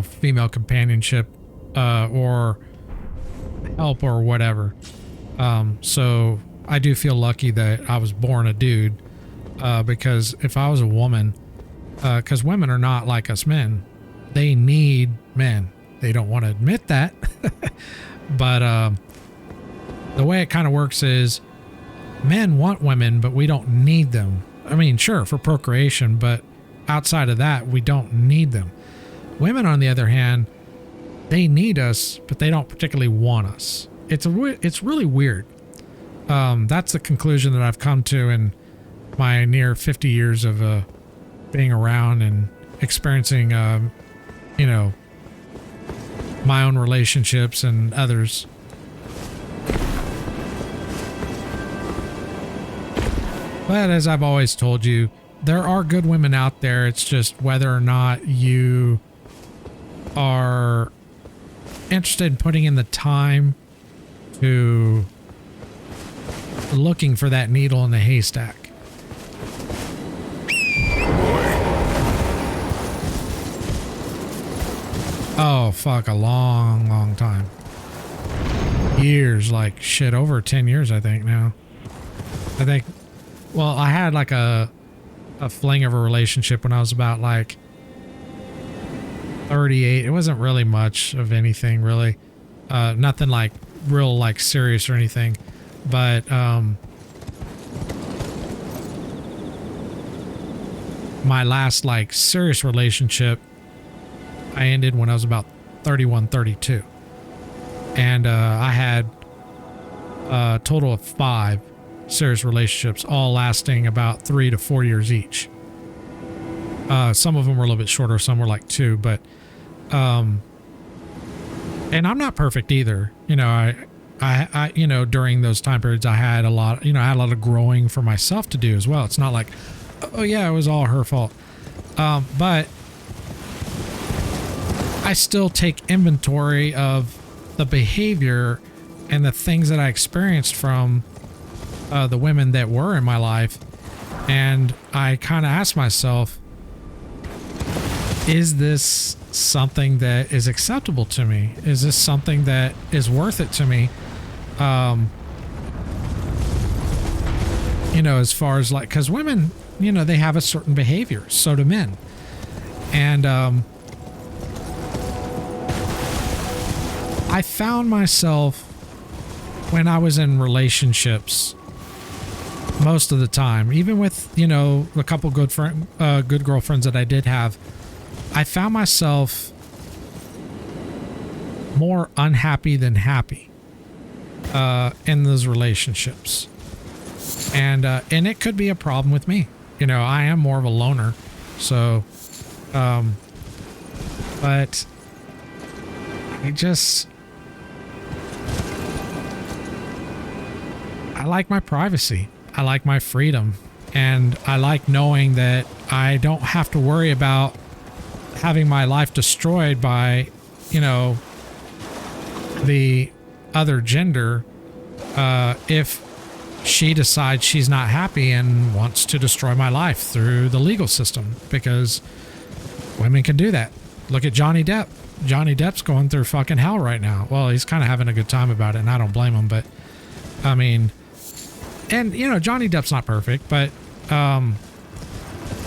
female companionship, or help or whatever. So I do feel lucky that I was born a dude, because if I was a woman, because women are not like us men, they need men. They don't want to admit that. But the way it kind of works is men want women, but we don't need them. I mean, sure, for procreation, but outside of that, we don't need them. Women, on the other hand, they need us, but they don't particularly want us. It's really weird. That's the conclusion that I've come to in my near 50 years of being around and experiencing, my own relationships and others. But as I've always told you, there are good women out there. It's just whether or not you are interested in putting in the time to looking for that needle in the haystack. Oh, fuck, a long time. Years, like shit, over 10 years, I think now. Well, I had like a fling of a relationship when I was about like 38. It wasn't really much of anything, really. Nothing like real, like serious or anything. But, my last like serious relationship, I ended when I was about 31, 32. And I had a total of 5 serious relationships, all lasting about 3 to 4 years each. Some of them were a little bit shorter, some were like 2, but and I'm not perfect either. I during those time periods I had a lot of growing for myself to do as well. It's not like, oh yeah, it was all her fault. But I still take inventory of the behavior and the things that I experienced from the women that were in my life. And I kind of ask myself, is this something that is acceptable to me? Is this something that is worth it to me? You know, as far as like, because women, you know, they have a certain behavior, so do men. And I found myself when I was in relationships most of the time, even with, you know, a couple good girlfriends that I did have, I found myself more unhappy than happy in those relationships. And it could be a problem with me. You know, I am more of a loner. So, but I like my privacy. I like my freedom. And I like knowing that I don't have to worry about having my life destroyed by, you know, the other gender if she decides she's not happy and wants to destroy my life through the legal system, because women can do that. Look at Johnny Depp. Johnny Depp's going through fucking hell right now. Well, he's kind of having a good time about it, and I don't blame him, but I mean, and you know, Johnny Depp's not perfect, but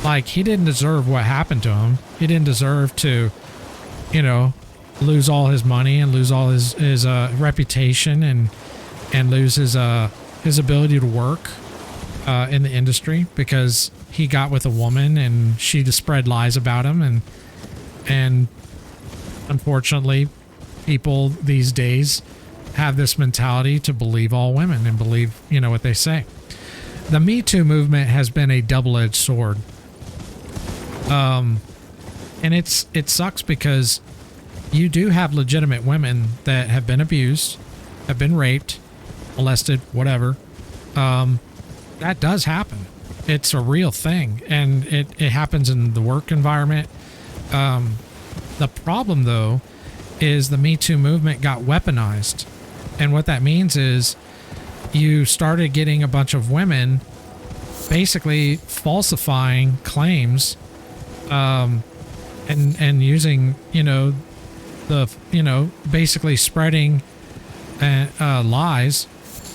like, he didn't deserve what happened to him. He didn't deserve to, you know, lose all his money and lose all his reputation and lose his ability to work in the industry because he got with a woman and she just spread lies about him, and unfortunately people these days have this mentality to believe all women and believe, you know, what they say. The Me Too movement has been a double-edged sword. And it sucks because you do have legitimate women that have been abused, have been raped, molested, whatever. That does happen. It's a real thing, and it happens in the work environment. The problem, though, is the Me Too movement got weaponized. And what that means is you started getting a bunch of women basically falsifying claims and using, you know, basically spreading lies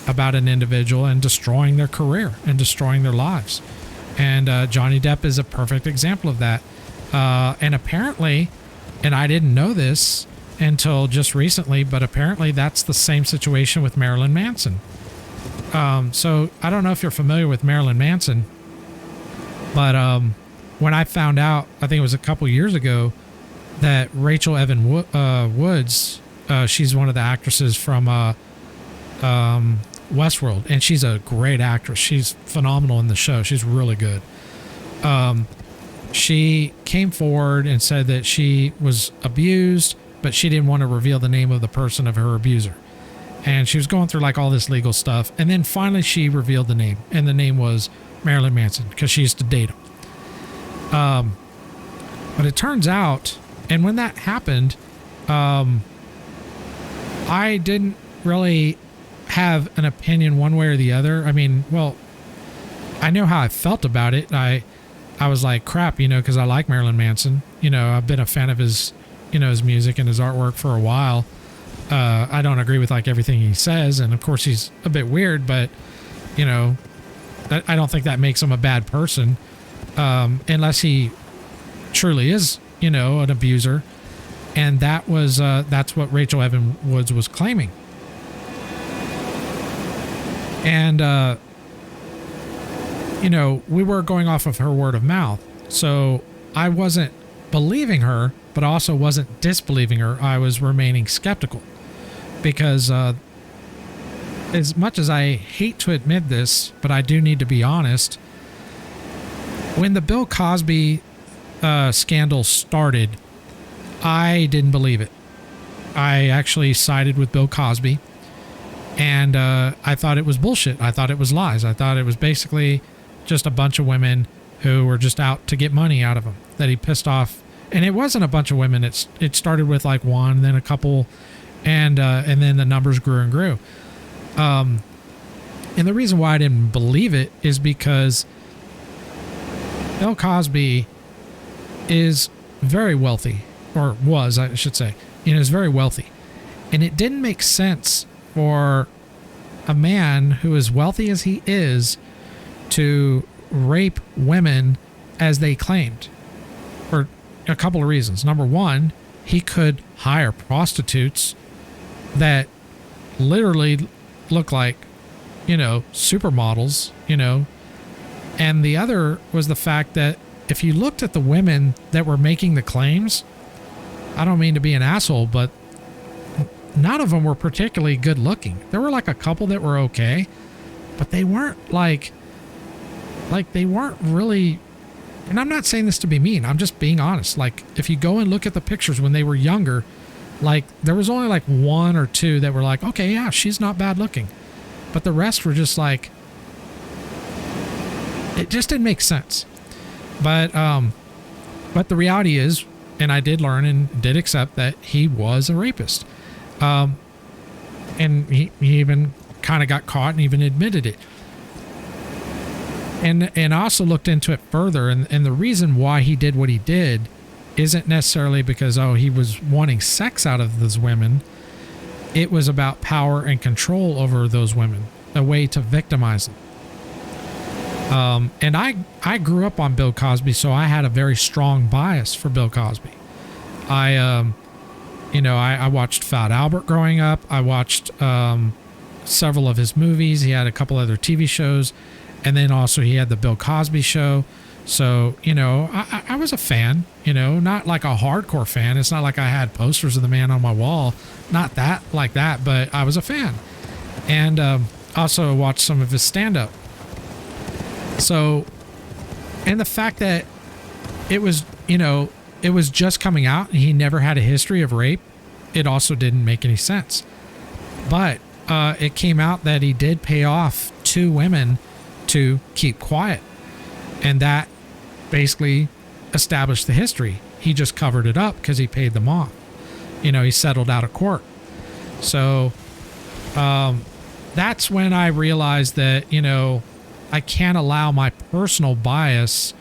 about an individual and destroying their career and destroying their lives. And Johnny Depp is a perfect example of that. And apparently, and I didn't know this until just recently, but apparently that's the same situation with Marilyn Manson. So I don't know if you're familiar with Marilyn Manson, but when I found out, I think it was a couple years ago, that Rachel Evan Woods, she's one of the actresses from Westworld, and she's a great actress. She's phenomenal in the show. She's really good. She came forward and said that she was abused, but she didn't want to reveal the name of the person of her abuser. And she was going through like all this legal stuff. And then finally she revealed the name, and the name was Marilyn Manson, because she used to date him. But it turns out, and when that happened, I didn't really have an opinion one way or the other. I mean, well, I know how I felt about it. I was like, crap, you know, because I like Marilyn Manson. You know, I've been a fan of his, you know, his music and his artwork for a while. I don't agree with like everything he says, and of course he's a bit weird, but you know, I don't think that makes him a bad person, unless he truly is, you know, an abuser. And that was that's what Rachel Evan Woods was claiming. And you know, we were going off of her word of mouth, so I wasn't believing her, but also wasn't disbelieving her. I was remaining skeptical, because as much as I hate to admit this, but I do need to be honest, when the Bill Cosby scandal started, I didn't believe it. I actually sided with Bill Cosby, and I thought it was bullshit. I thought it was lies. I thought it was basically just a bunch of women who were just out to get money out of him, that he pissed off. And it wasn't a bunch of women. It started with like one, then a couple, and then the numbers grew and grew. And the reason why I didn't believe it is because Bill Cosby is very wealthy, or was, I should say, is very wealthy. And it didn't make sense for a man who is wealthy as he is to rape women as they claimed, for a couple of reasons. Number one, he could hire prostitutes that literally look like, supermodels, and the other was the fact that if you looked at the women that were making the claims, I don't mean to be an asshole, but none of them were particularly good looking. There were like a couple that were okay, but they weren't like they weren't really, and I'm not saying this to be mean, I'm just being honest. Like, if you go and look at the pictures when they were younger, like there was only like one or two that were like, okay, yeah, she's not bad looking. But the rest were just like, it just didn't make sense. But the reality is, and I did learn and did accept that he was a rapist. And he even kind of got caught and even admitted it. And I also looked into it further, and the reason why he did what he did isn't necessarily because, he was wanting sex out of those women. It was about power and control over those women, a way to victimize them. And I grew up on Bill Cosby, so I had a very strong bias for Bill Cosby. I watched Fat Albert growing up. I watched several of his movies. He had a couple other TV shows. And then also he had the Bill Cosby Show. So, I was a fan, not like a hardcore fan. It's not like I had posters of the man on my wall. Not that like that, but I was a fan. And also watched some of his stand-up. So, and the fact that it was, it was just coming out and he never had a history of rape, it also didn't make any sense. But it came out that he did pay off 2 women to keep quiet. And that basically established the history. He just covered it up because he paid them off. He settled out of court. So that's when I realized that, I can't allow my personal bias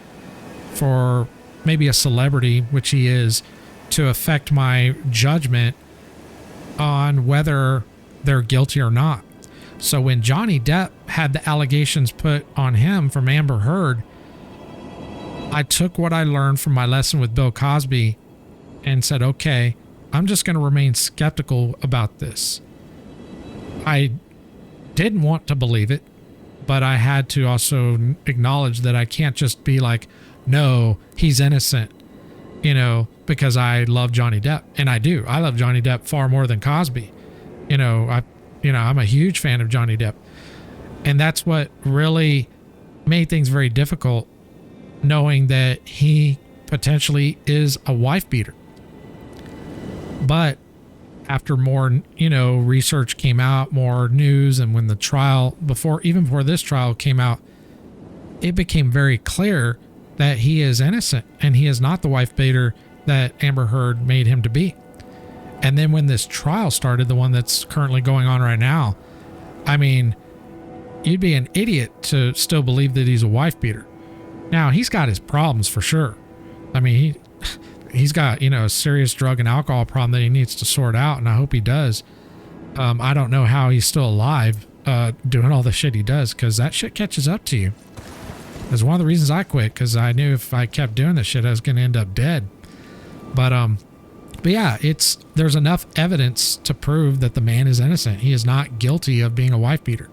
for maybe a celebrity, which he is, to affect my judgment on whether they're guilty or not. So when Johnny Depp had the allegations put on him from Amber Heard, I took what I learned from my lesson with Bill Cosby and said, okay, I'm just going to remain skeptical about this. I didn't want to believe it, but I had to also acknowledge that I can't just be like, no, he's innocent, because I love Johnny Depp. And I do. I love Johnny Depp far more than Cosby. I'm a huge fan of Johnny Depp. And that's what really made things very difficult, knowing that he potentially is a wife beater. But after more, research came out, more news, and when the trial, even before this trial came out, it became very clear that he is innocent and he is not the wife beater that Amber Heard made him to be. And then when this trial started, the one that's currently going on right now, I mean, you'd be an idiot to still believe that he's a wife beater. Now, he's got his problems for sure. I mean, he's got, a serious drug and alcohol problem that he needs to sort out, and I hope he does. I don't know how he's still alive doing all the shit he does, because that shit catches up to you. That's one of the reasons I quit, because I knew if I kept doing this shit, I was going to end up dead. But yeah, there's enough evidence to prove that the man is innocent. He is not guilty of being a wife beater.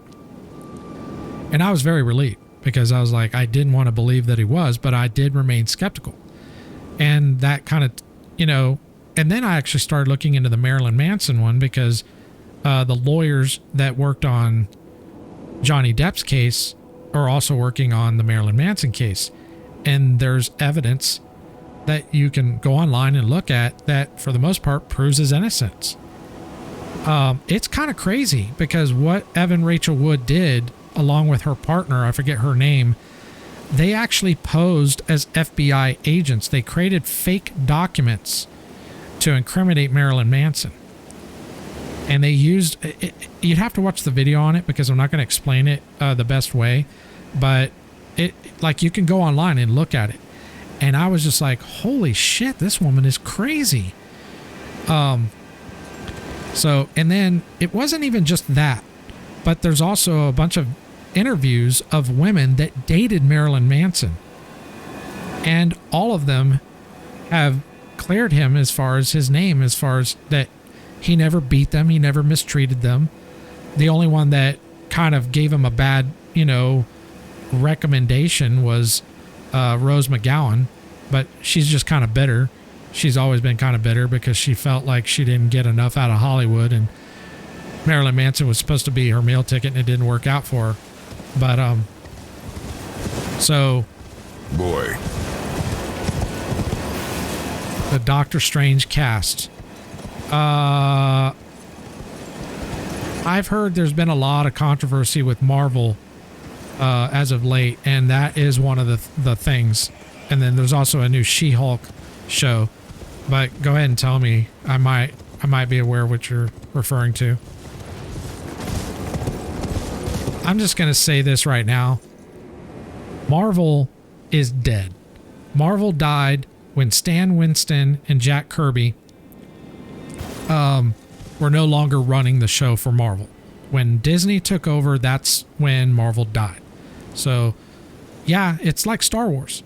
And I was very relieved, because I was like, I didn't want to believe that he was, but I did remain skeptical. And that kind of, and then I actually started looking into the Marilyn Manson one, because the lawyers that worked on Johnny Depp's case are also working on the Marilyn Manson case. And there's evidence that you can go online and look at that, for the most part, proves his innocence. It's kind of crazy, because what Evan Rachel Wood did, along with her partner, I forget her name, they actually posed as FBI agents. They created fake documents to incriminate Marilyn Manson. And they used you'd have to watch the video on it because I'm not going to explain it the best way, but it, like, you can go online and look at it. And I was just like, holy shit, this woman is crazy. So, and then it wasn't even just that, but there's also a bunch of interviews of women that dated Marilyn Manson. And all of them have cleared him as far as his name, as far as that he never beat them, he never mistreated them. The only one that kind of gave him a bad, recommendation was Rose McGowan, but she's just kind of bitter. She's always been kind of bitter because she felt like she didn't get enough out of Hollywood, and Marilyn Manson was supposed to be her meal ticket and it didn't work out for her. But so Boy. the Doctor Strange cast. I've heard there's been a lot of controversy with Marvel as of late, and that is one of the things. And then there's also a new She-Hulk show. But go ahead and tell me. I might be aware of what you're referring to. I'm just going to say this right now. Marvel is dead. Marvel died when Stan Winston and Jack Kirby were no longer running the show for Marvel. When Disney took over, that's when Marvel died. So, yeah, it's like Star Wars,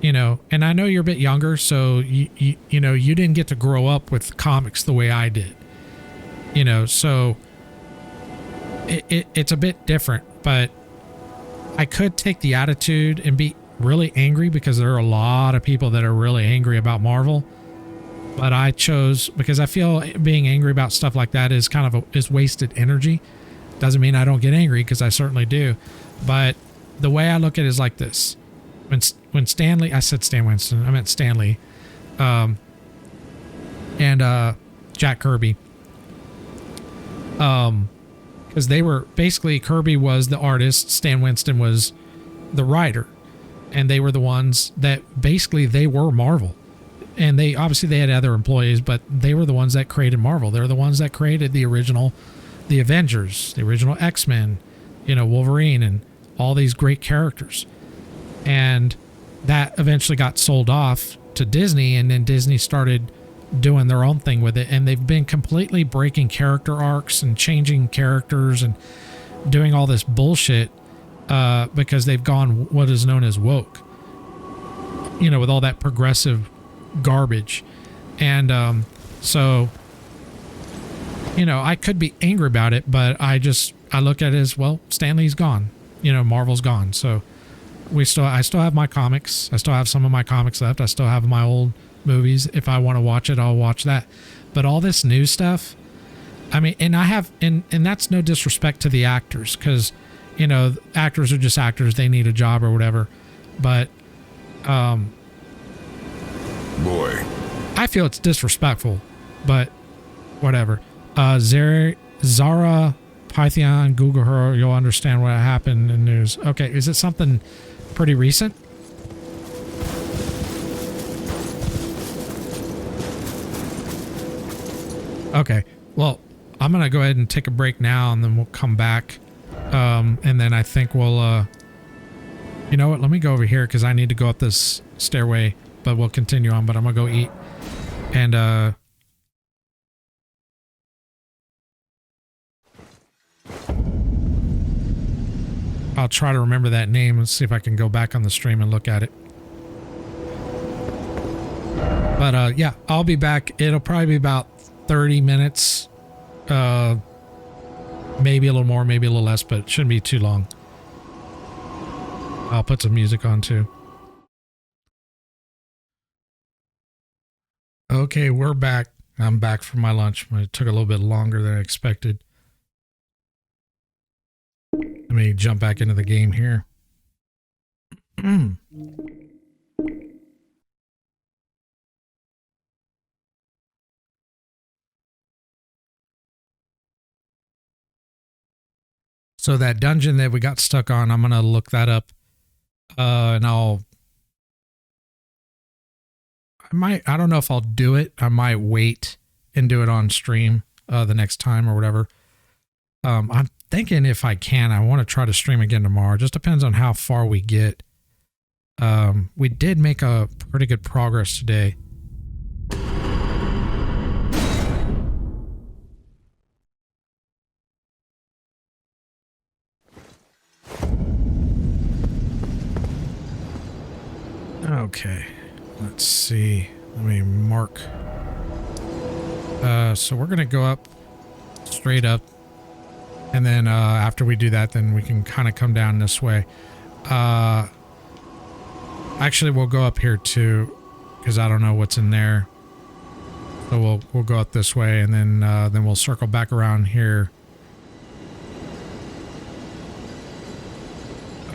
and I know you're a bit younger, so you didn't get to grow up with comics the way I did, so it's a bit different, but I could take the attitude and be really angry because there are a lot of people that are really angry about Marvel. But I chose, because I feel being angry about stuff like that is kind of is wasted energy. Doesn't mean I don't get angry, because I certainly do. But the way I look at it is like this. When Stanley, I said Stan Winston, I meant Stanley, and Jack Kirby, because they were basically, Kirby was the artist, Stan Winston was the writer, and they were the ones that basically they were Marvel. And they had other employees, but they were the ones that created Marvel. They're the ones that created the Avengers, the original X-Men, Wolverine, and all these great characters. And that eventually got sold off to Disney, and then Disney started doing their own thing with it. And they've been completely breaking character arcs and changing characters and doing all this bullshit because they've gone what is known as woke, with all that progressive garbage. And so I could be angry about it, but I look at it as, well, Stanley's gone, Marvel's gone. So I still have my comics. I still have some of my comics left. I still have my old movies. If I want to watch it, I'll watch that. But all this new stuff, I mean, and that's no disrespect to the actors, because actors are just actors. They need a job or whatever. But Boy. I feel it's disrespectful, but whatever. Zara Python, Google her, you'll understand what happened in news. Okay, is it something pretty recent? Okay, well, I'm going to go ahead and take a break now, and then we'll come back. And then I think we'll, you know what, let me go over here because I need to go up this stairway, but we'll continue on. But I'm going to go eat. And, I'll try to remember that name and see if I can go back on the stream and look at it. But yeah, I'll be back. It'll probably be about 30 minutes. Maybe a little more, maybe a little less, but it shouldn't be too long. I'll put some music on too. Okay, we're back. I'm back from my lunch. It took a little bit longer than I expected. Let me jump back into the game here. So that dungeon that we got stuck on, I'm going to look that up And I don't know if I'll do it. I might wait and do it on stream the next time or whatever. I'm thinking if I can, I want to try to stream again tomorrow. It just depends on how far we get. We did make a pretty good progress today. Okay, let's see. Let me mark. So we're gonna go up, straight up, and then after we do that, then we can kind of come down this way. Actually, we'll go up here too, because I don't know what's in there. So we'll go up this way, and then we'll circle back around here.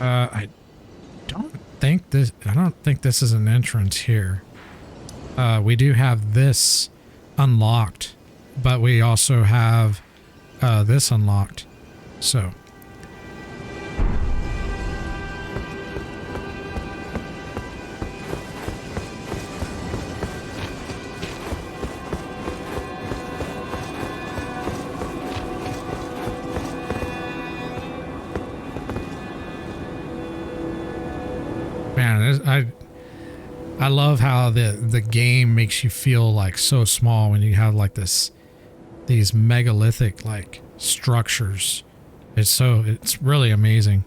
I don't think this is an entrance here. We do have this unlocked, but we also have this unlocked. So man, I love how the game makes you feel like so small when you have like these megalithic like structures. It's really amazing.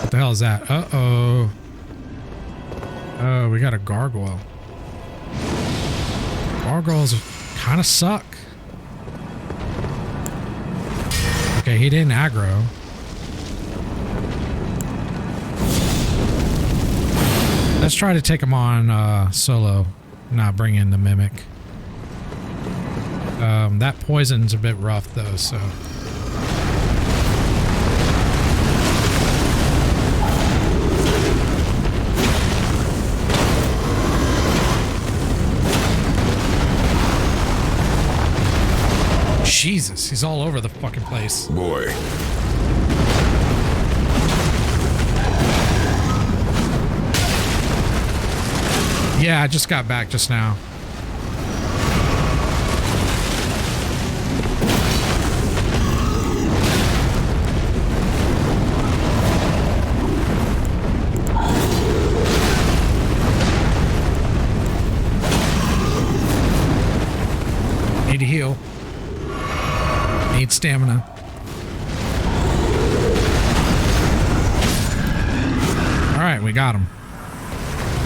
What the hell is that? Uh-oh. Oh, we got a gargoyle. Gargoyles kind of suck. Okay, he didn't aggro. Let's try to take him on solo, not bring in the mimic. That poison's a bit rough though, so. Jesus, he's all over the fucking place. Boy. Yeah, I just got back just now. Need to heal. Need stamina. All right, we got him.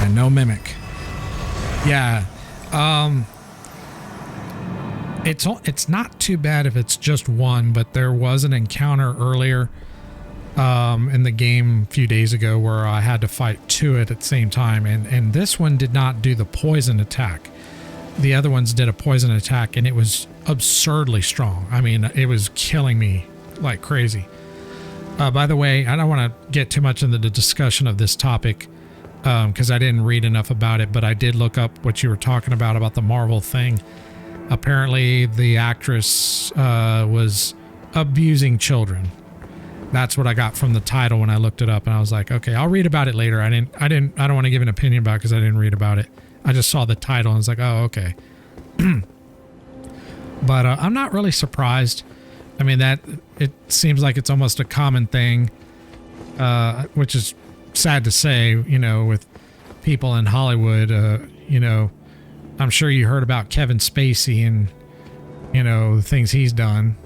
And no mimic. Yeah. It's not too bad if it's just one, but there was an encounter earlier in the game a few days ago where I had to fight two at the same time, and this one did not do the poison attack. The other ones did a poison attack, and it was absurdly strong. I mean, it was killing me like crazy. By the way, I don't want to get too much into the discussion of this topic because I didn't read enough about it, but I did look up what you were talking about the Marvel thing. Apparently, the actress was abusing children. That's what I got from the title when I looked it up, and I was like, okay, I'll read about it later. I don't want to give an opinion about it because I didn't read about it. I just saw the title and was like, oh, okay. But I'm not really surprised. I mean, it seems like it's almost a common thing, which is sad to say, you know, with people in Hollywood. You know, I'm sure you heard about Kevin Spacey and, you know, the things he's done.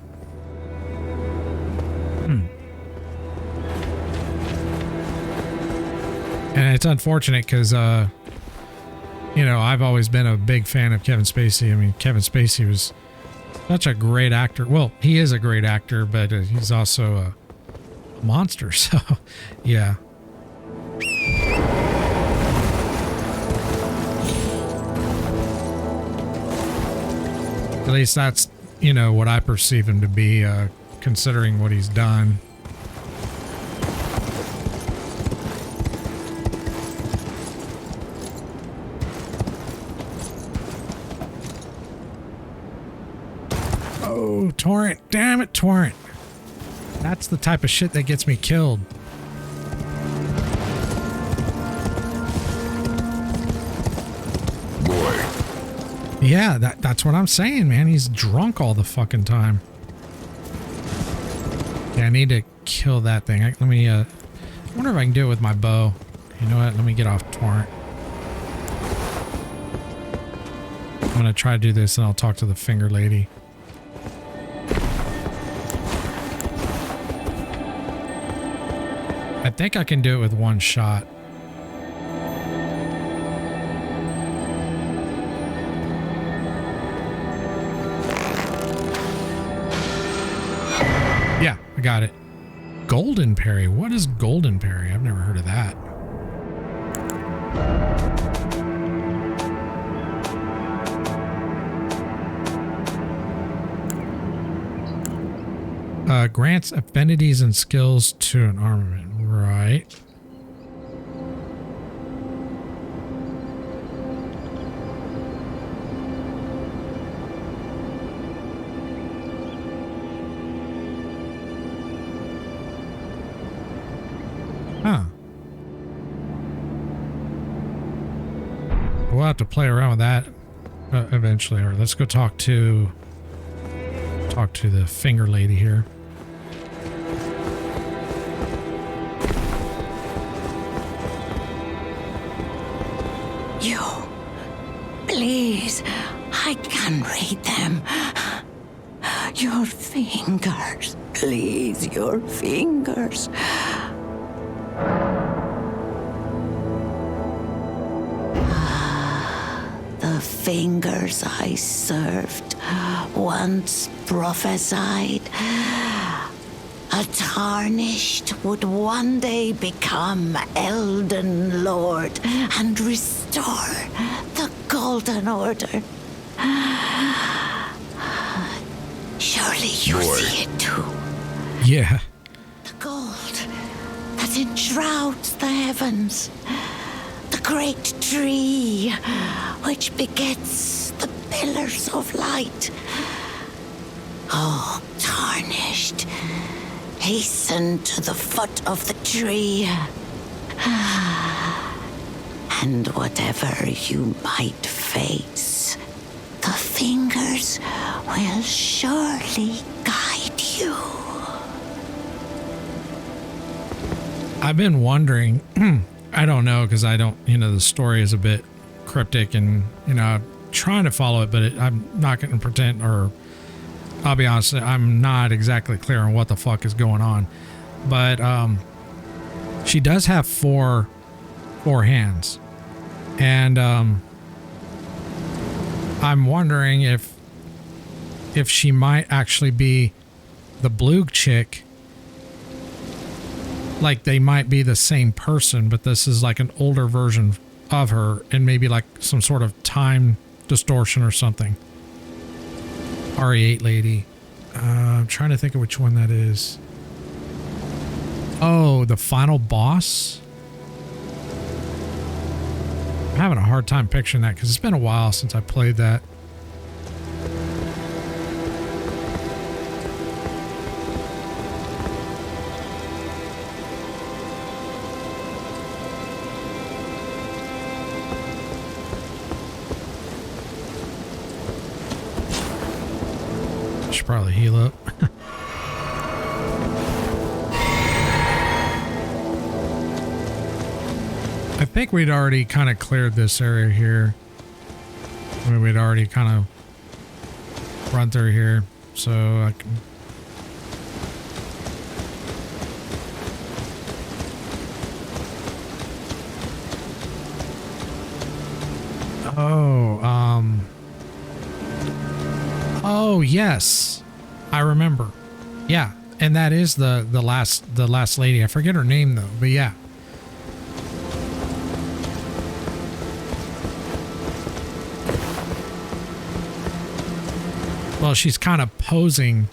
And it's unfortunate because, you know, I've always been a big fan of Kevin Spacey. I mean, Kevin Spacey was such a great actor. Well, he is a great actor, but he's also a monster. So, yeah. At least that's, you know, what I perceive him to be, considering what he's done. No, Torrent. Damn it, Torrent. That's the type of shit that gets me killed. Boy. Yeah, that's what I'm saying, man. He's drunk all the fucking time. Yeah, I need to kill that thing. Let me, I wonder if I can do it with my bow. You know what? Let me get off Torrent. I'm gonna try to do this and I'll talk to the finger lady. I think I can do it with one shot. Yeah, I got it. Golden Parry. What is Golden Parry? I've never heard of that. Grants affinities and skills to an armament. Right. Huh. We'll have to play around with that eventually. Or let's go talk to the finger lady here. You, please, I can read them. Your fingers, please, your fingers. The fingers I served once prophesied a tarnished would one day become Elden Lord and restore the Golden Order. Surely you Boy. see it too. Yeah. The gold that enshrouds the heavens. The great tree which begets the pillars of light. Oh, tarnished. Hasten to the foot of the tree. And whatever you might face, the fingers will surely guide you. I've been wondering, I don't know, because I don't, the story is a bit cryptic and, I'm trying to follow it, but I'm not going to pretend, or I'll be honest, I'm not exactly clear on what the fuck is going on. But she does have four hands. And I'm wondering if she might actually be the blue chick. Like they might be the same person, but this is like an older version of her and maybe like some sort of time distortion or something. RE8 lady. I'm trying to think of which one that is. Oh, the final boss? I'm having a hard time picturing that because it's been a while since I played that. Should probably heal up. I think we'd already kind of cleared this area here. I mean, we'd already kind of run through here, so I can. Oh, yes. I remember. Yeah, and that is the last lady. I forget her name though, but yeah. Well, she's kind of posing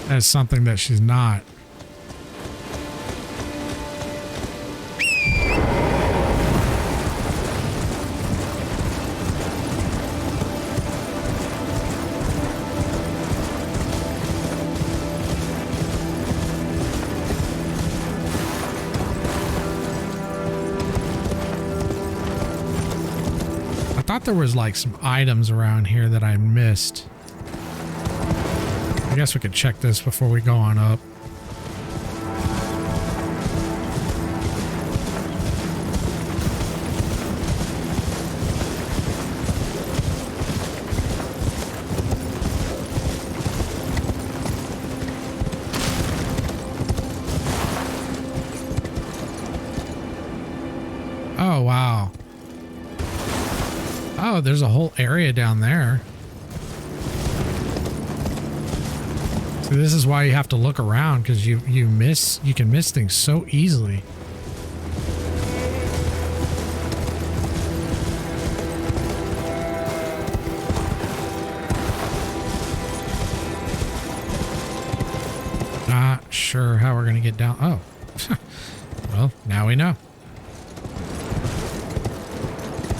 as something that she's not. thought there was like some items around here that I missed. I guess we could check this before we go on up. Oh, wow. Oh, there's a whole area down there. So this is why you have to look around, because you can miss things so easily. Not sure how we're gonna get down. Oh, well, now we know.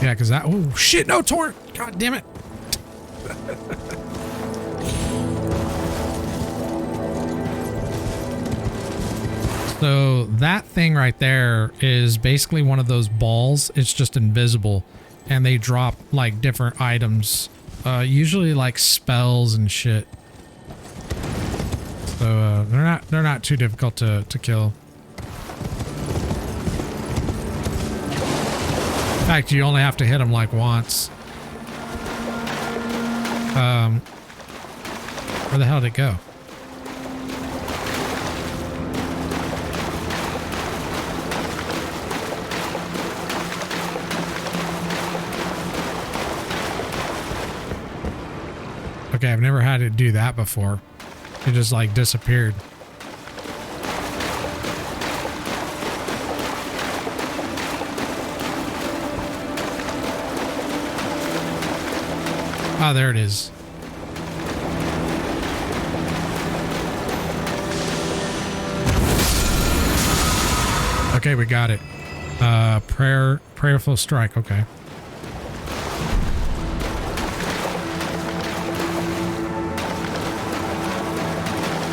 Yeah, because that... Oh, shit, no, torrent! God damn it. So that thing right there is basically one of those balls. It's just invisible. And they drop, like, different items. Usually, like, spells and shit. So, they're not too difficult to kill. In fact, you only have to hit them like once. Where the hell did it go? Okay, I've never had it do that before. It just like disappeared. Oh, there it is. Okay, we got it. Prayerful strike. Okay.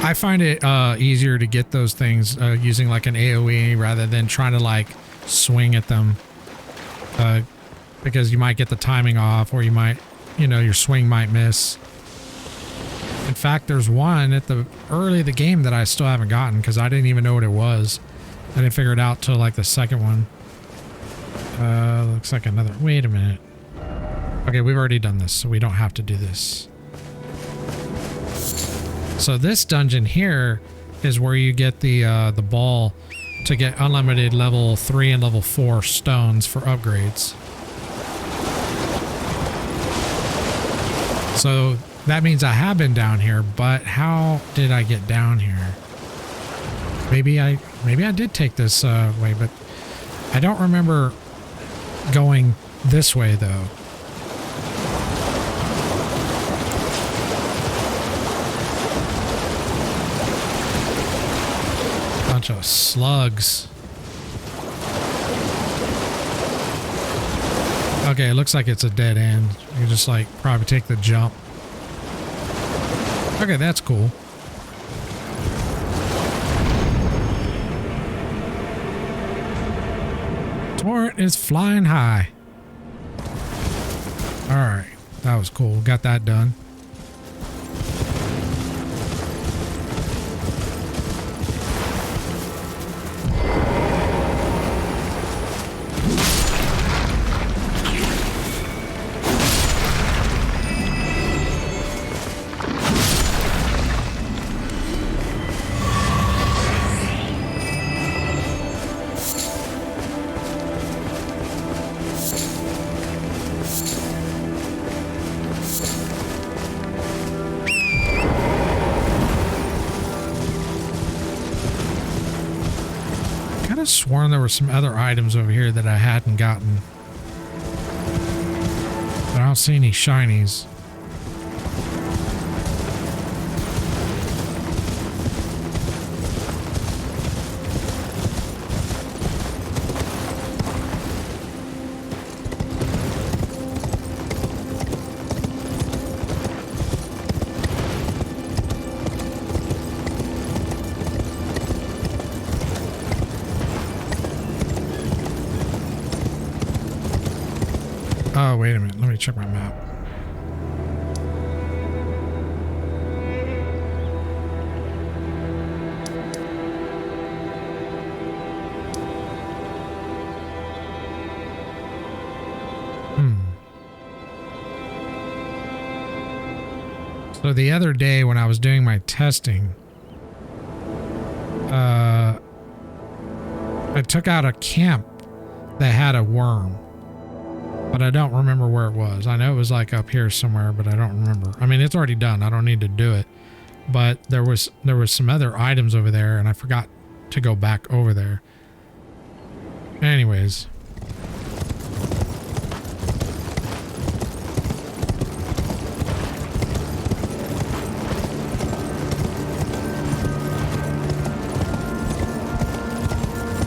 I find it easier to get those things using like an AoE rather than trying to like swing at them, because you might get the timing off, or you might, you know, your swing might miss. In fact, there's one at the early of the game that I still haven't gotten because I didn't even know what it was. I didn't figure it out till like the second one. Looks like another. Wait a minute. Okay, we've already done this, so we don't have to do this. So this dungeon here is where you get the ball to get unlimited level 3 and level 4 stones for upgrades. So that means I have been down here, but how did I get down here? Maybe I did take this way, but I don't remember going this way though. Bunch of slugs. Okay, it looks like it's a dead end. You just like probably take the jump. Okay, that's cool. Torrent is flying high. All right, that was cool. Got that done. Sworn there were some other items over here that I hadn't gotten. But I don't see any shinies. check my map. So the other day when I was doing my testing, I took out a camp that had a worm, but I don't remember where it was. I know it was like up here somewhere, but I don't remember. I mean, it's already done. I don't need to do it, but there was some other items over there, and I forgot to go back over there. Anyways.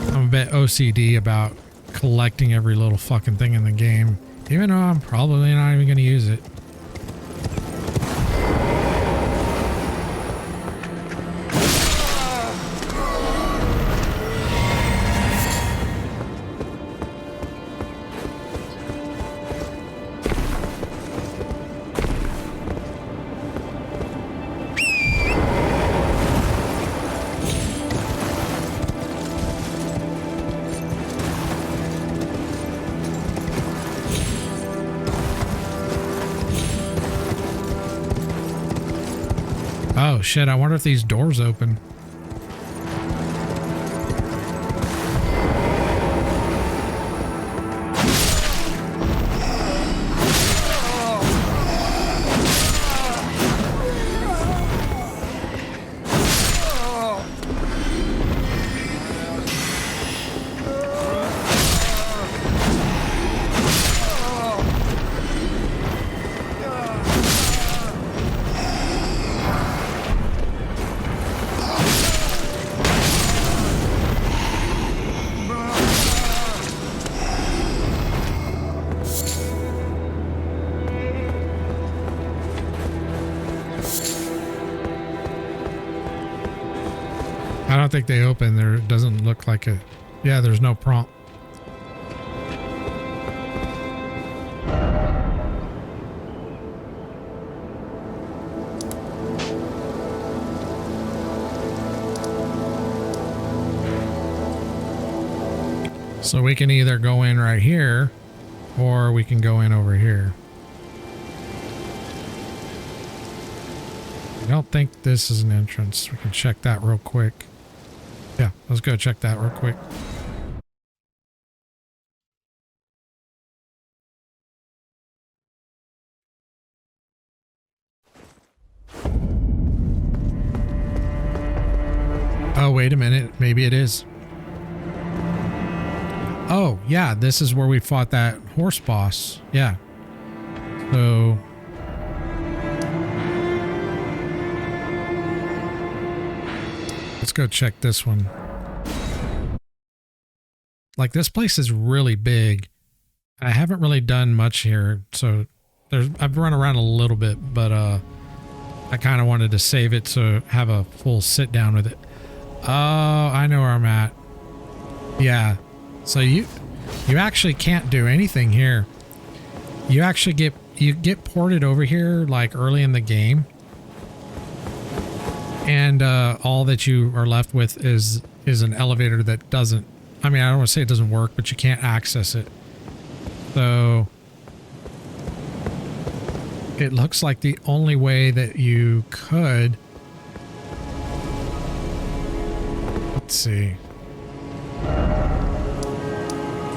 I'm a bit OCD about collecting every little fucking thing in the game, even though I'm probably not even going to use it. Oh shit, I wonder if these doors open. I don't think they open. There doesn't look like it. Yeah, there's no prompt. So we can either go in right here or we can go in over here. I don't think this is an entrance. We can check that real quick. Yeah, let's go check that real quick. Oh, wait a minute. Maybe it is. Oh, yeah, this is where we fought that horse boss. Yeah. So... let's go check this one. Like, this place is really big. I haven't really done much here, so I've run around a little bit, but I kind of wanted to save it to have a full sit down with it. Oh, I know where I'm at. Yeah. So you actually can't do anything here. You actually get ported over here like early in the game. And all that you are left with is an elevator that doesn't, I mean, I don't want to say it doesn't work, but you can't access it. So it looks like the only way that you could, let's see.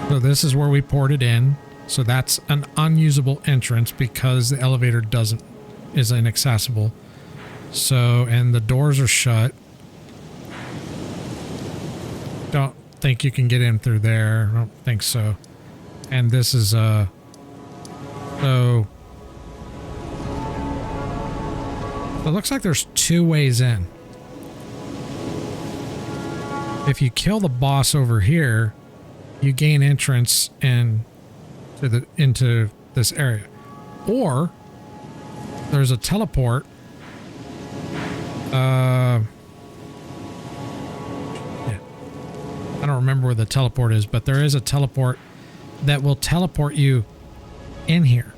So this is where we ported in. So that's an unusable entrance because the elevator is inaccessible. So, and the doors are shut. Don't think you can get in through there. I don't think so. And this is, so... it looks like there's two ways in. If you kill the boss over here, you gain entrance into this area. Or, there's a teleport. Yeah. I don't remember where the teleport is, but there is a teleport that will teleport you in here.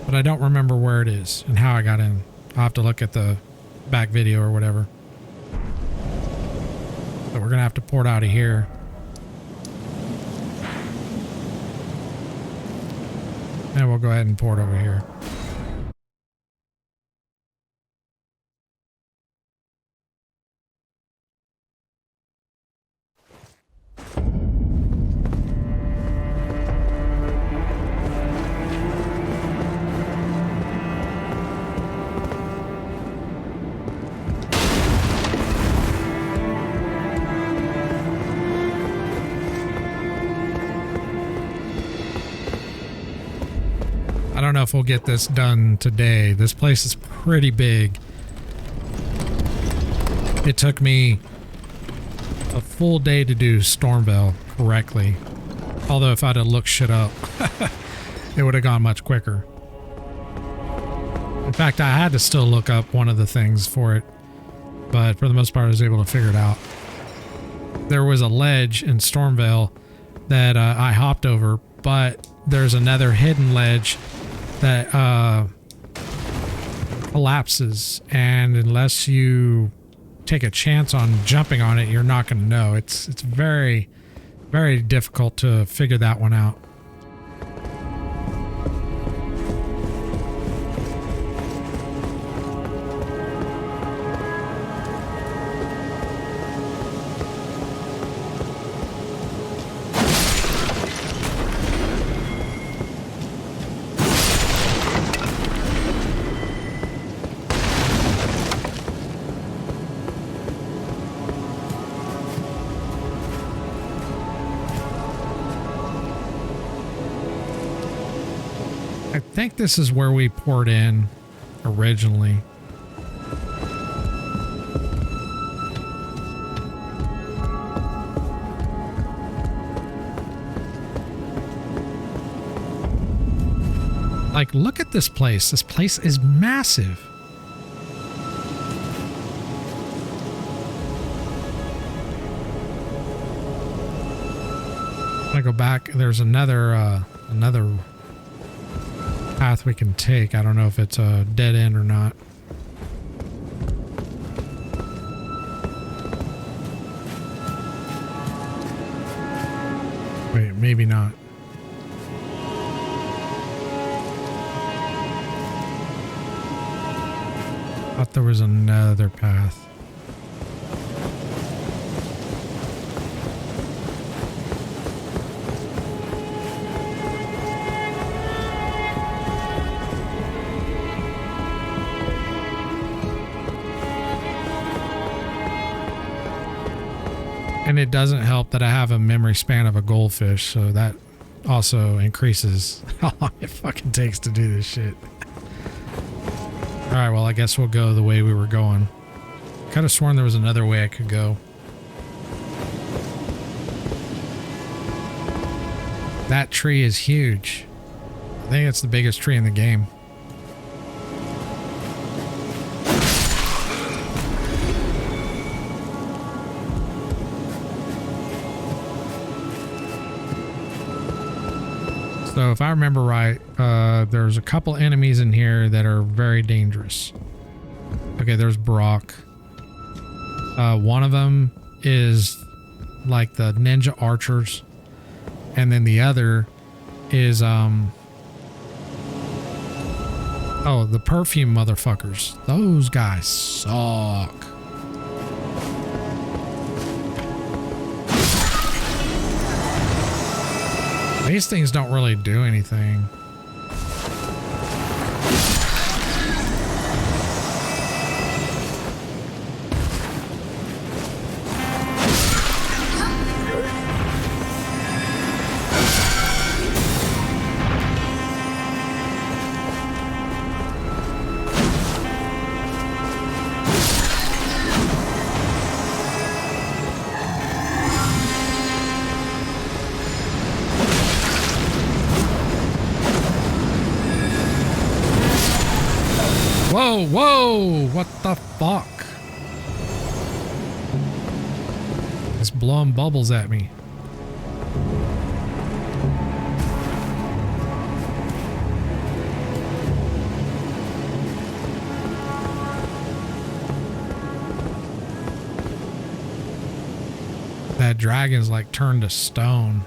but I don't remember where it is and how I got in. I'll have to look at the back video or whatever. But we're gonna have to port out of here. And we'll go ahead and port over here. I don't know if we'll get this done today. This place is pretty big. It took me a full day to do Stormville correctly. Although if I'd have looked shit up, it would have gone much quicker. In fact, I had to still look up one of the things for it, but for the most part I was able to figure it out. There was a ledge in Stormville that I hopped over, but there's another hidden ledge that collapses, and unless you take a chance on jumping on it, you're not going to know. It's very, very difficult to figure that one out. I think this is where we poured in originally. Like, look at this place. This place is massive. I go back. There's another path we can take. I don't know if it's a dead end or not. Wait, maybe not. Thought there was another path. And it doesn't help that I have a memory span of a goldfish, so that also increases how long it fucking takes to do this shit. Alright, well, I guess we'll go the way we were going. Could have sworn there was another way I could go. That tree is huge. I think it's the biggest tree in the game. So if I remember right, there's a couple enemies in here that are very dangerous. Okay, there's Brock. One of them is like the ninja archers. And then the other is, oh, the perfume motherfuckers. Those guys suck. These things don't really do anything. Whoa, whoa, what the fuck? It's blowing bubbles at me. that dragon's like turned to stone.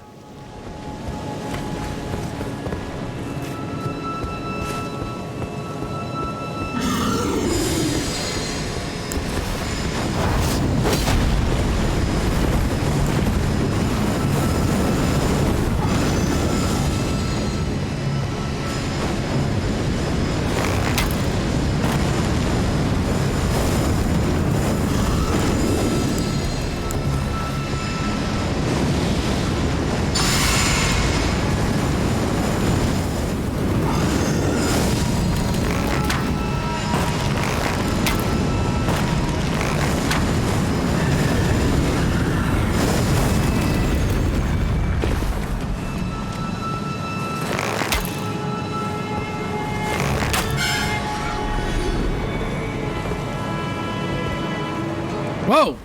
Whoa!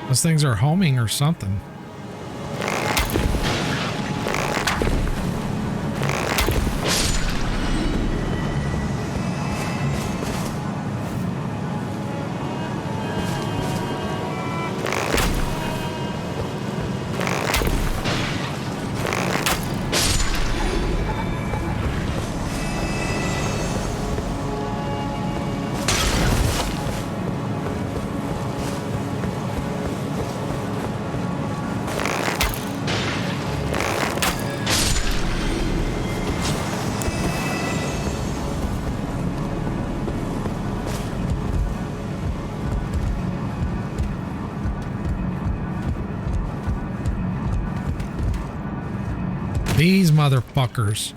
Those things are homing or something. These motherfuckers.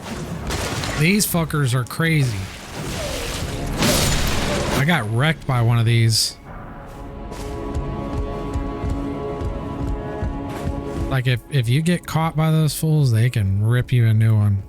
These fuckers are crazy. I got wrecked by one of these. Like if you get caught by those fools, they can rip you a new one.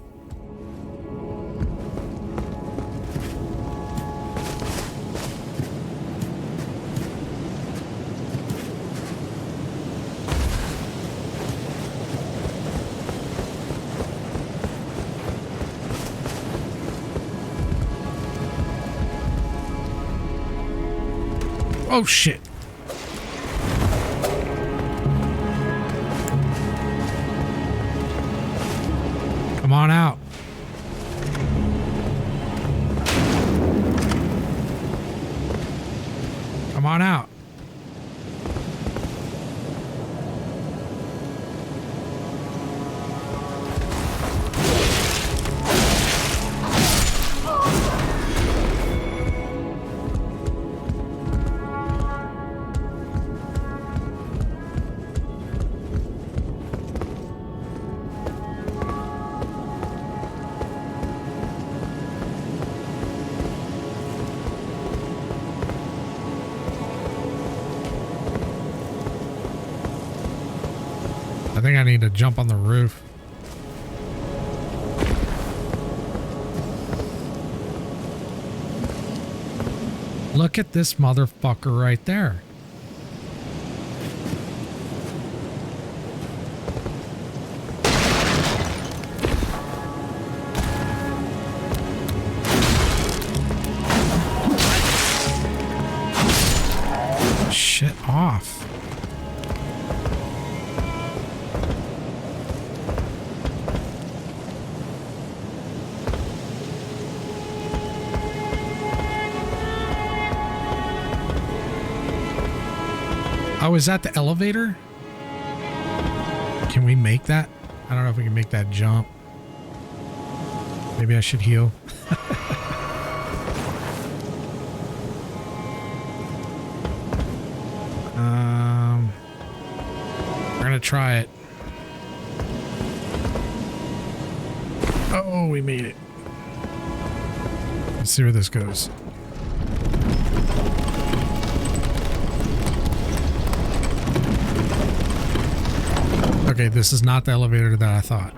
Oh shit. Come on out. Come on out. I think I need to jump on the roof. Look at this motherfucker right there. Shit off. Oh, is that the elevator? Can we make that? I don't know if we can make that jump. Maybe I should heal. We're gonna try it. Oh, we made it. Let's see where this goes. Okay, this is not the elevator that I thought.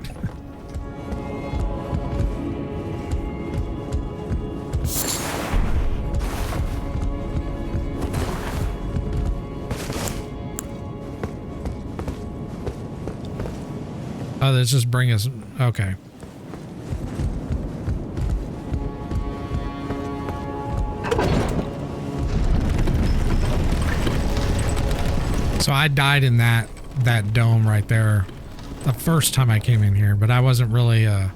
Oh, let's just bring us... Okay. So I died in that that dome right there the first time I came in here, but I wasn't really, I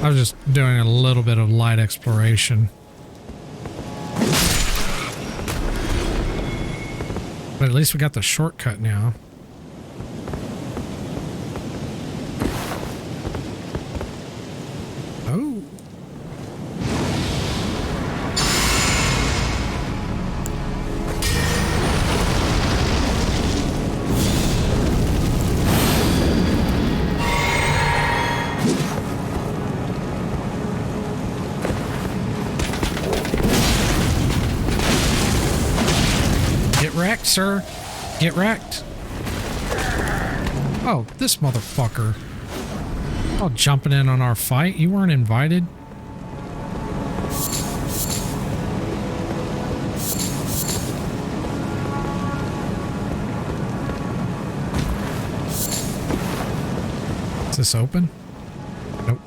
was just doing a little bit of light exploration. But at least we got the shortcut now. Oh. Get wrecked, sir. Get wrecked. Oh, this motherfucker. Oh, jumping in on our fight. You weren't invited. Is this open? Nope.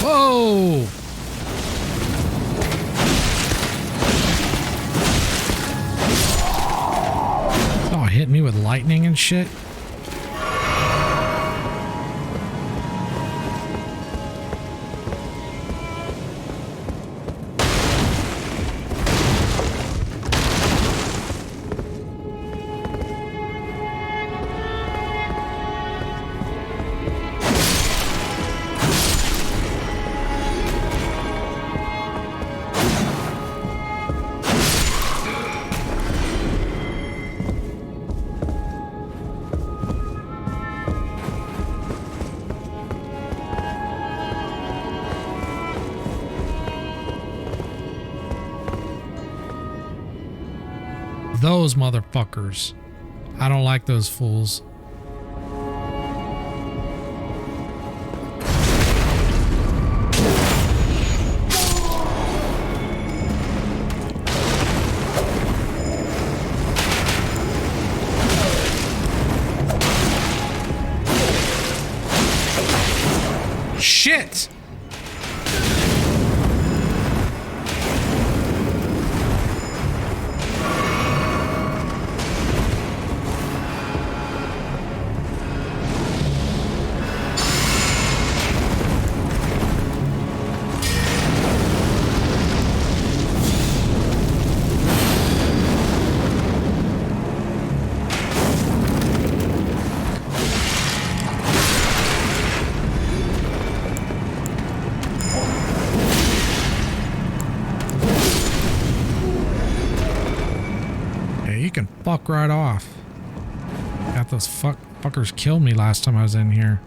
Whoa! Oh, it hit me with lightning and shit. Those motherfuckers. I don't like those fools. Shit! You can fuck right off. Got those fuckers killed me last time I was in here.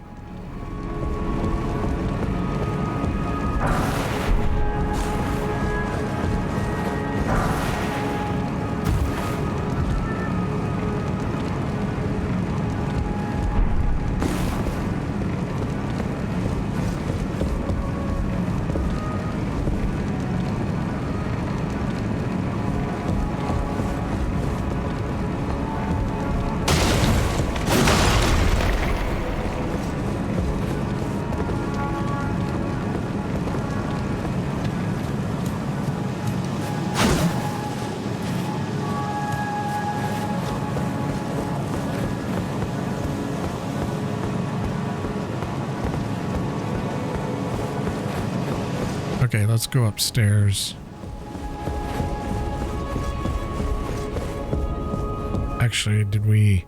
Okay, let's go upstairs. Actually, did we...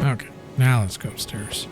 Okay, now let's go upstairs.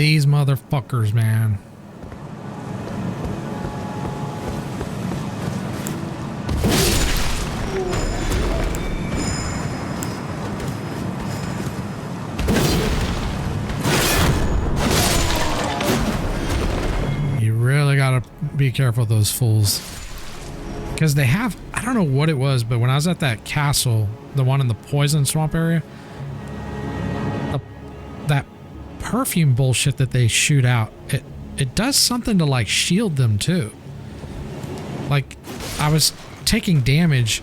These motherfuckers, man. You really gotta be careful of those fools. Because they have, I don't know what it was, but when I was at that castle, the one in the poison swamp area, that perfume bullshit that they shoot out, it does something to like shield them too. Like I was taking damage,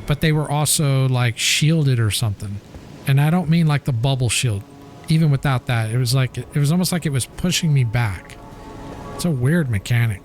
but they were also like shielded or something. And I don't mean like the bubble shield. Even without that, it was like, it was almost like it was pushing me back. It's a weird mechanic.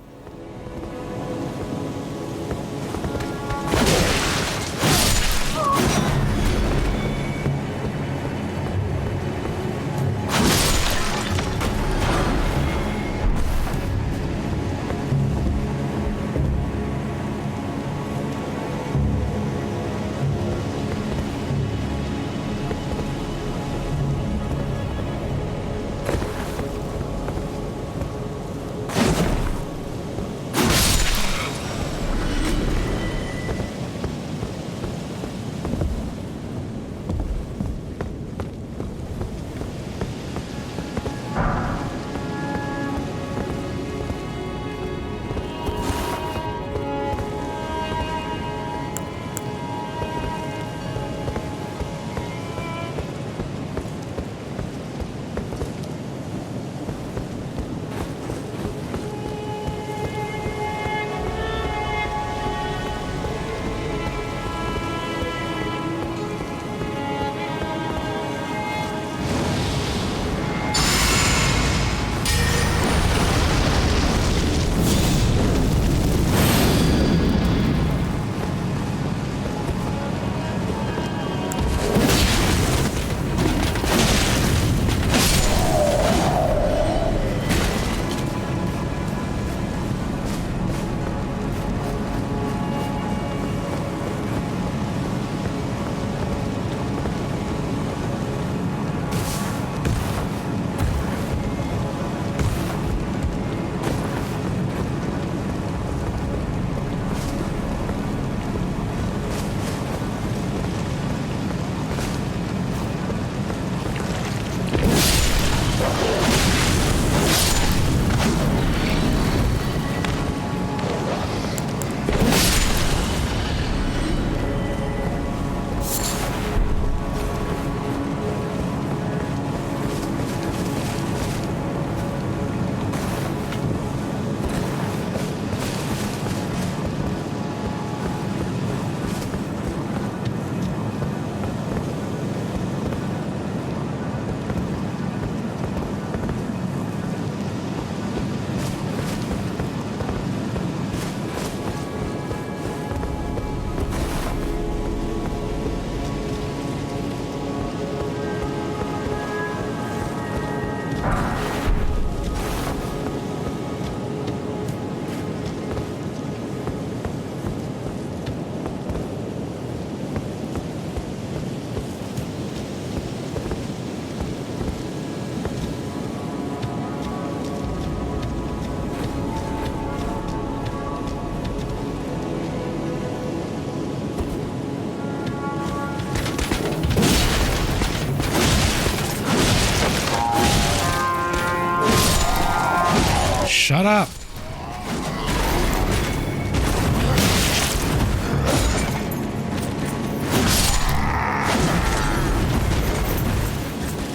Shut up.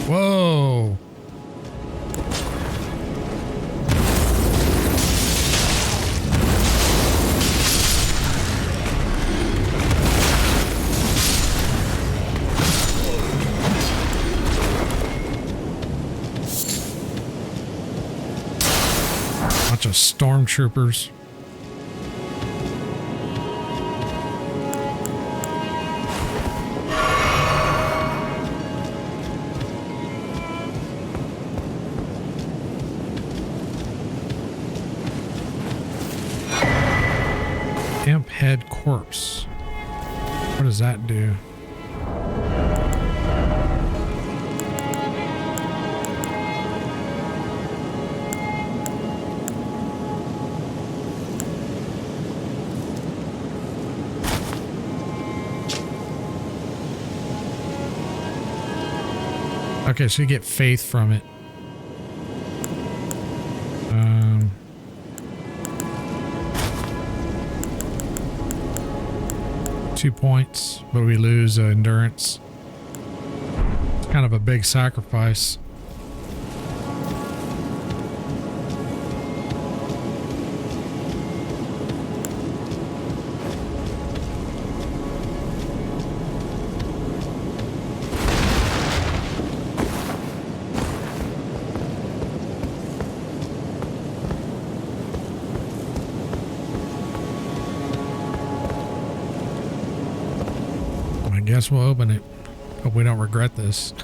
Whoa. Bunch of stormtroopers. Imp head corpse. What does that do? Okay, so you get faith from it. 2 points, but we lose endurance. It's kind of a big sacrifice. Guess we'll open it. Hope we don't regret this.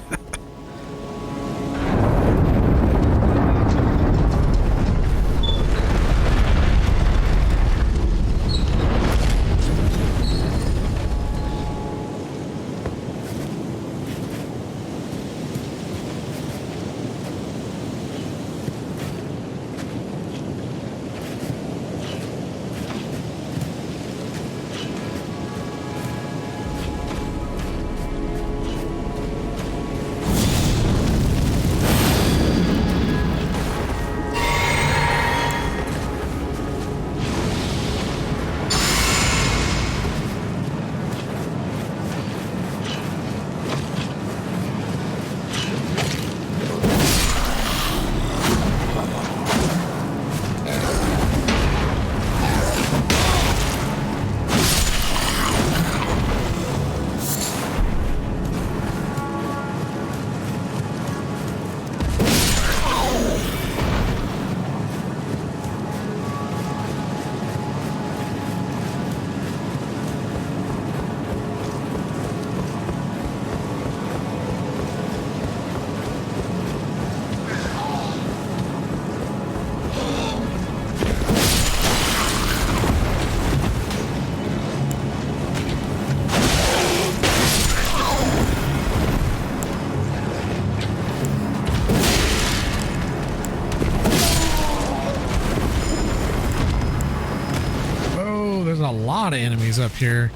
Lot of enemies up here.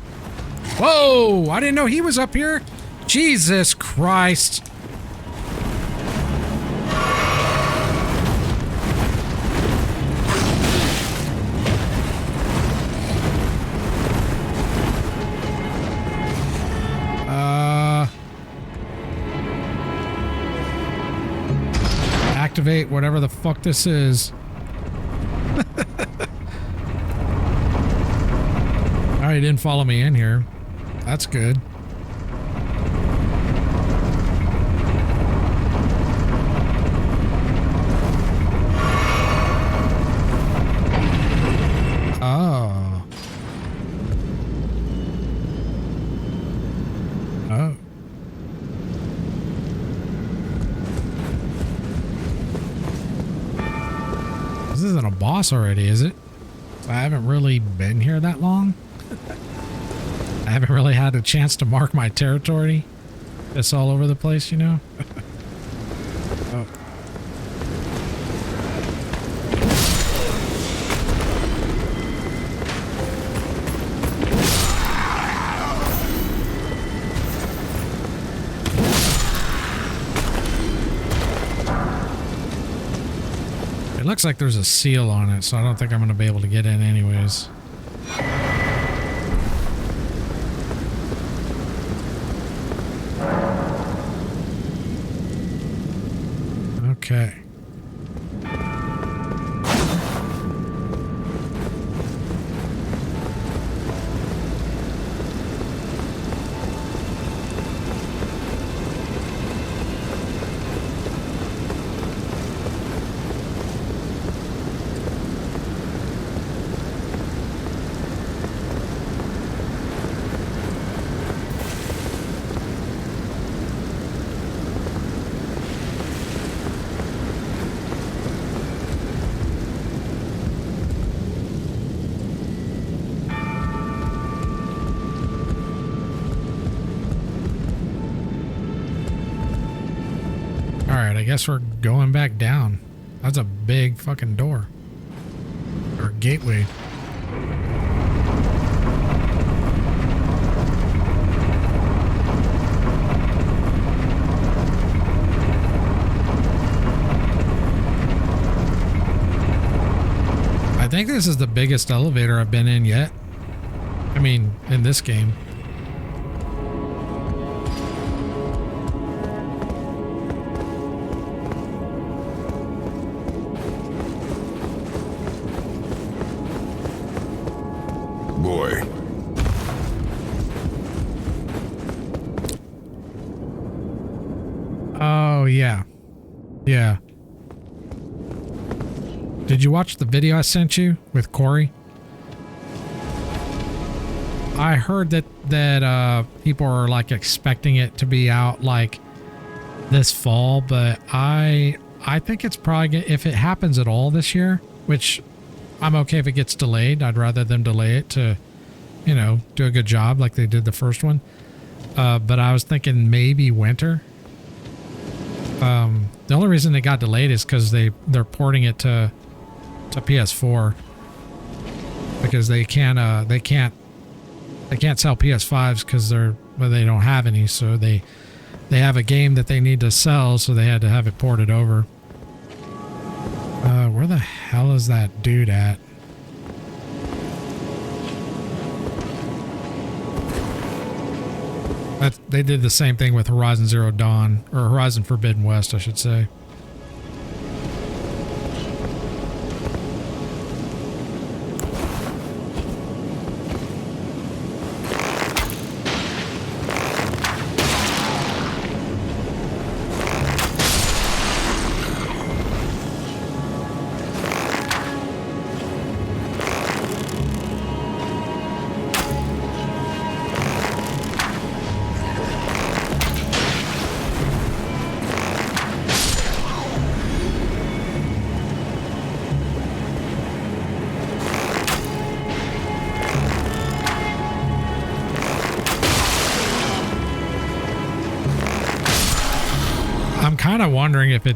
Whoa! I didn't know he was up here. Jesus Christ. Activate whatever the fuck this is. Oh, he didn't follow me in here. That's good. Oh. Oh. This isn't a boss already, is it? I haven't really been here that long. I haven't really had a chance to mark my territory. It's all over the place, you know? Oh. It looks like there's a seal on it, so I don't think I'm going to be able to get in anyways. Okay. Alright, I guess we're going back down. That's a big fucking door. Or gateway. think this is the biggest elevator I've been in yet. I mean, in this game. Boy. Oh, yeah. Yeah. Did you watch the video I sent you with Corey? I heard that people are like expecting it to be out like this fall, but I think it's probably if it happens at all this year, which I'm okay if it gets delayed. I'd rather them delay it to, you know, do a good job like they did the first one. But I was thinking maybe winter. The only reason it got delayed is because they're porting it to PS4 because they can't sell PS5s because they don't have any, so they have a game that they need to sell, so they had to have it ported over. Where the hell is that dude at? They did the same thing with Horizon Zero Dawn, or Horizon Forbidden West, I should say. I'm kind of wondering if